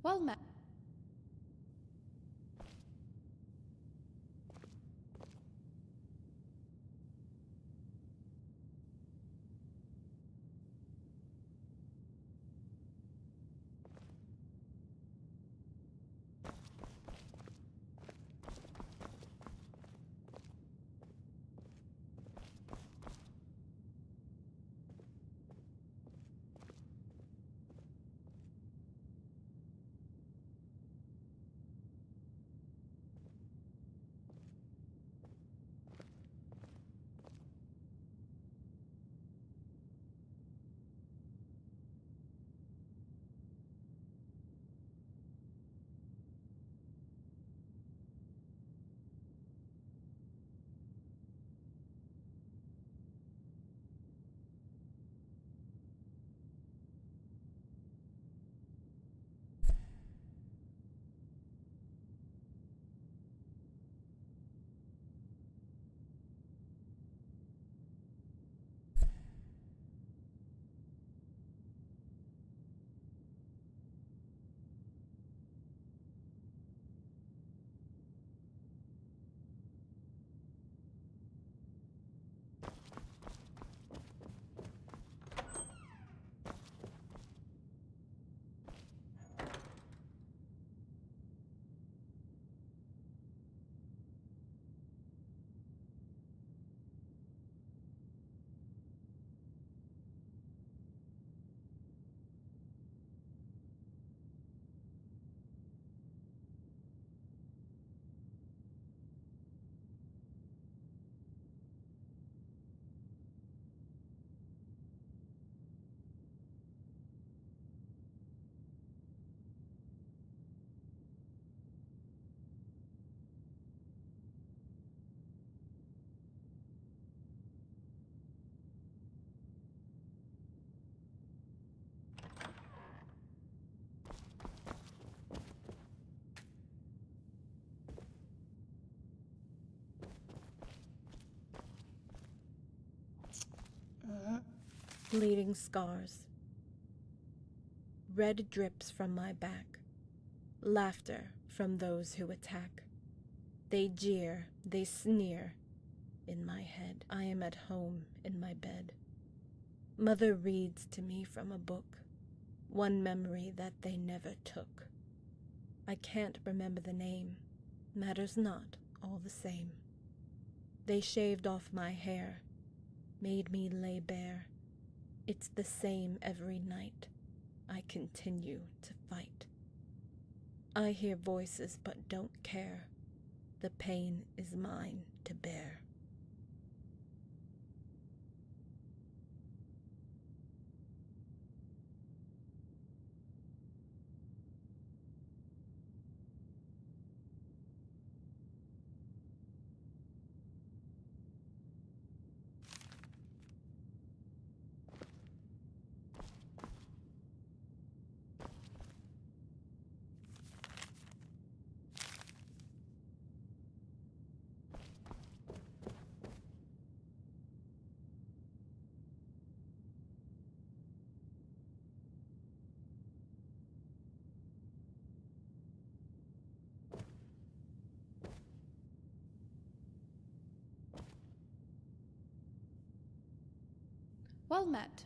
Well met. Bleeding scars. Red drips from my back. Laughter from those who attack. They jeer, they sneer. In my head, I am at home in my bed. Mother reads to me from a book, one memory that they never took. I can't remember the name, matters not, all the same. They shaved off my hair, made me lay bare. It's the same every night. I continue to fight. I hear voices but don't care. The pain is mine to bear. Well met.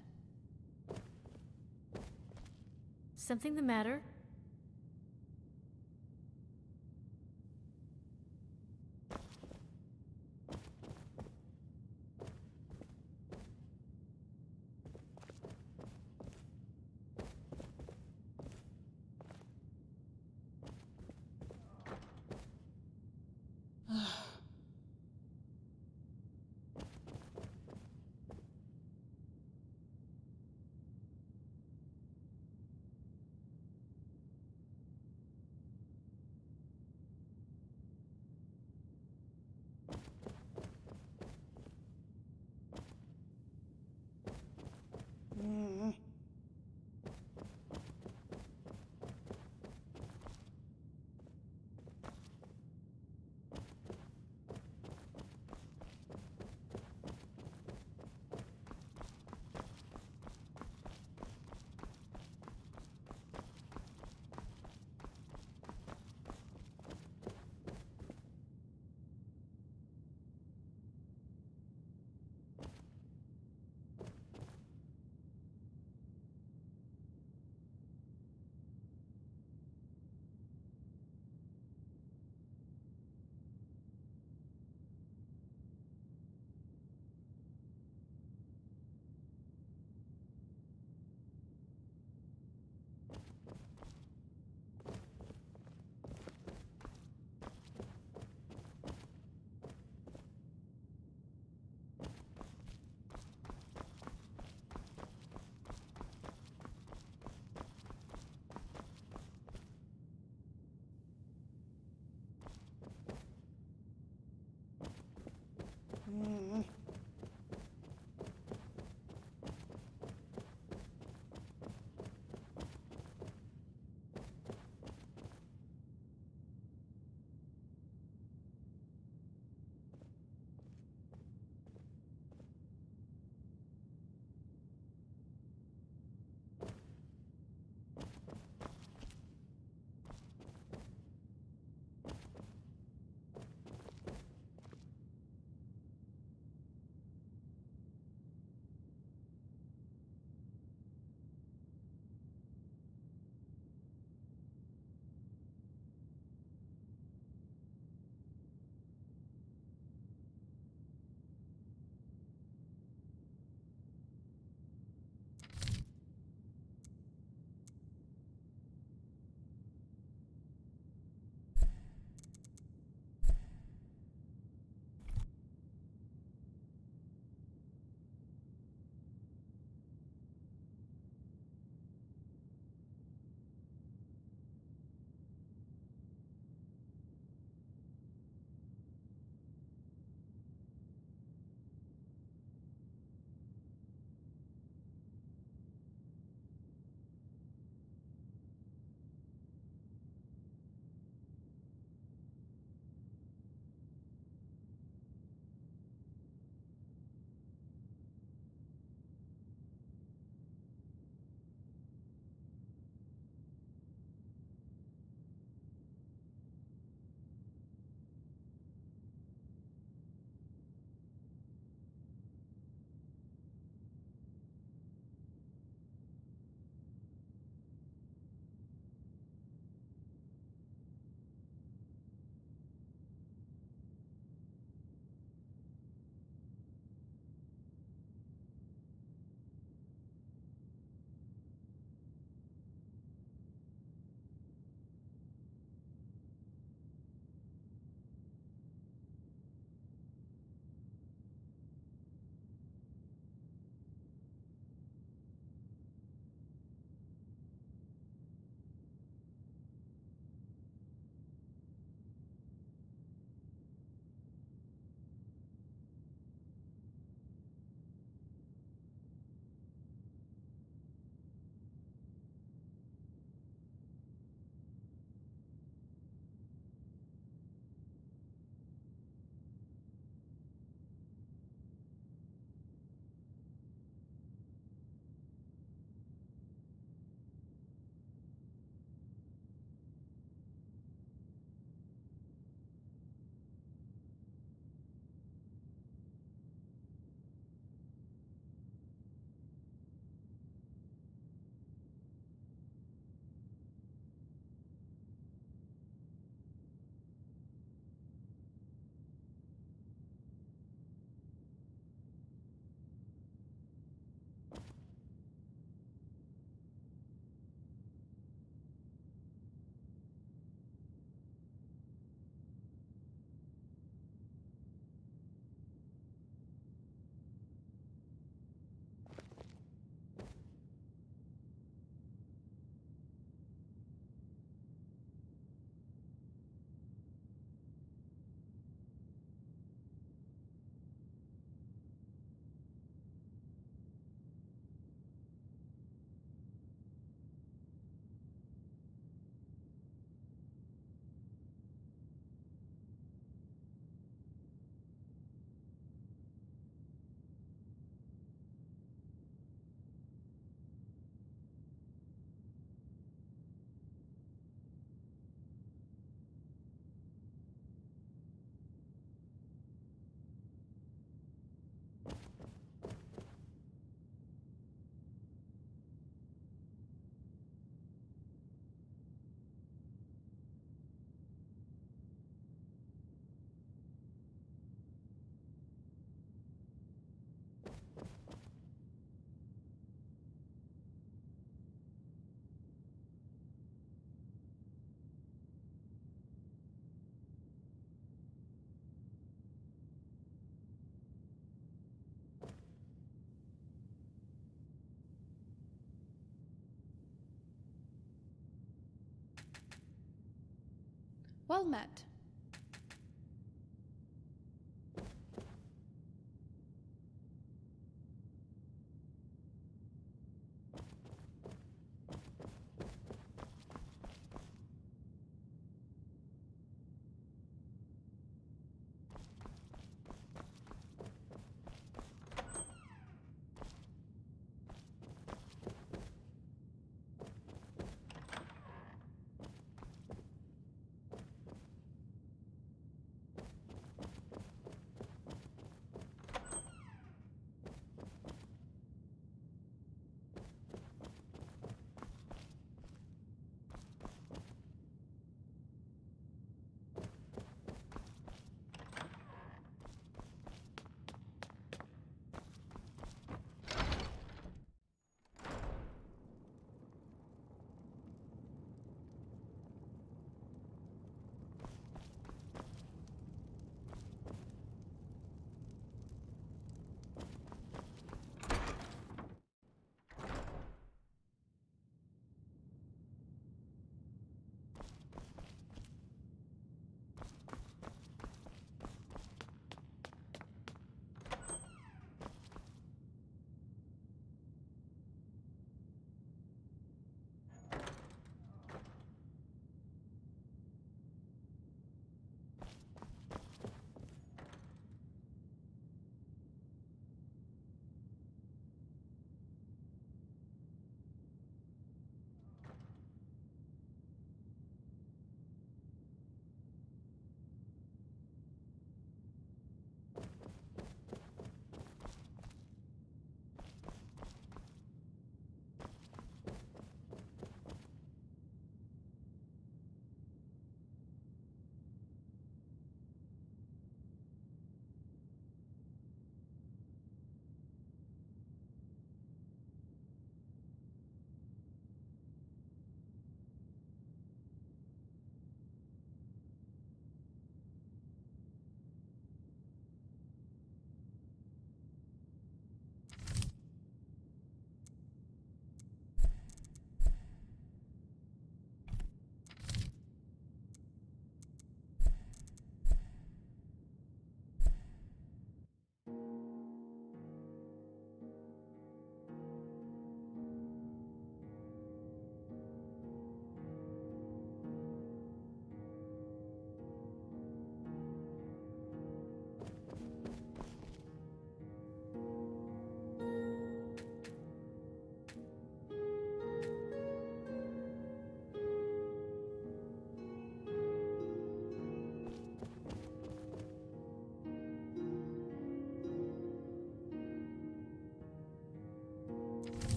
Something the matter? Well met.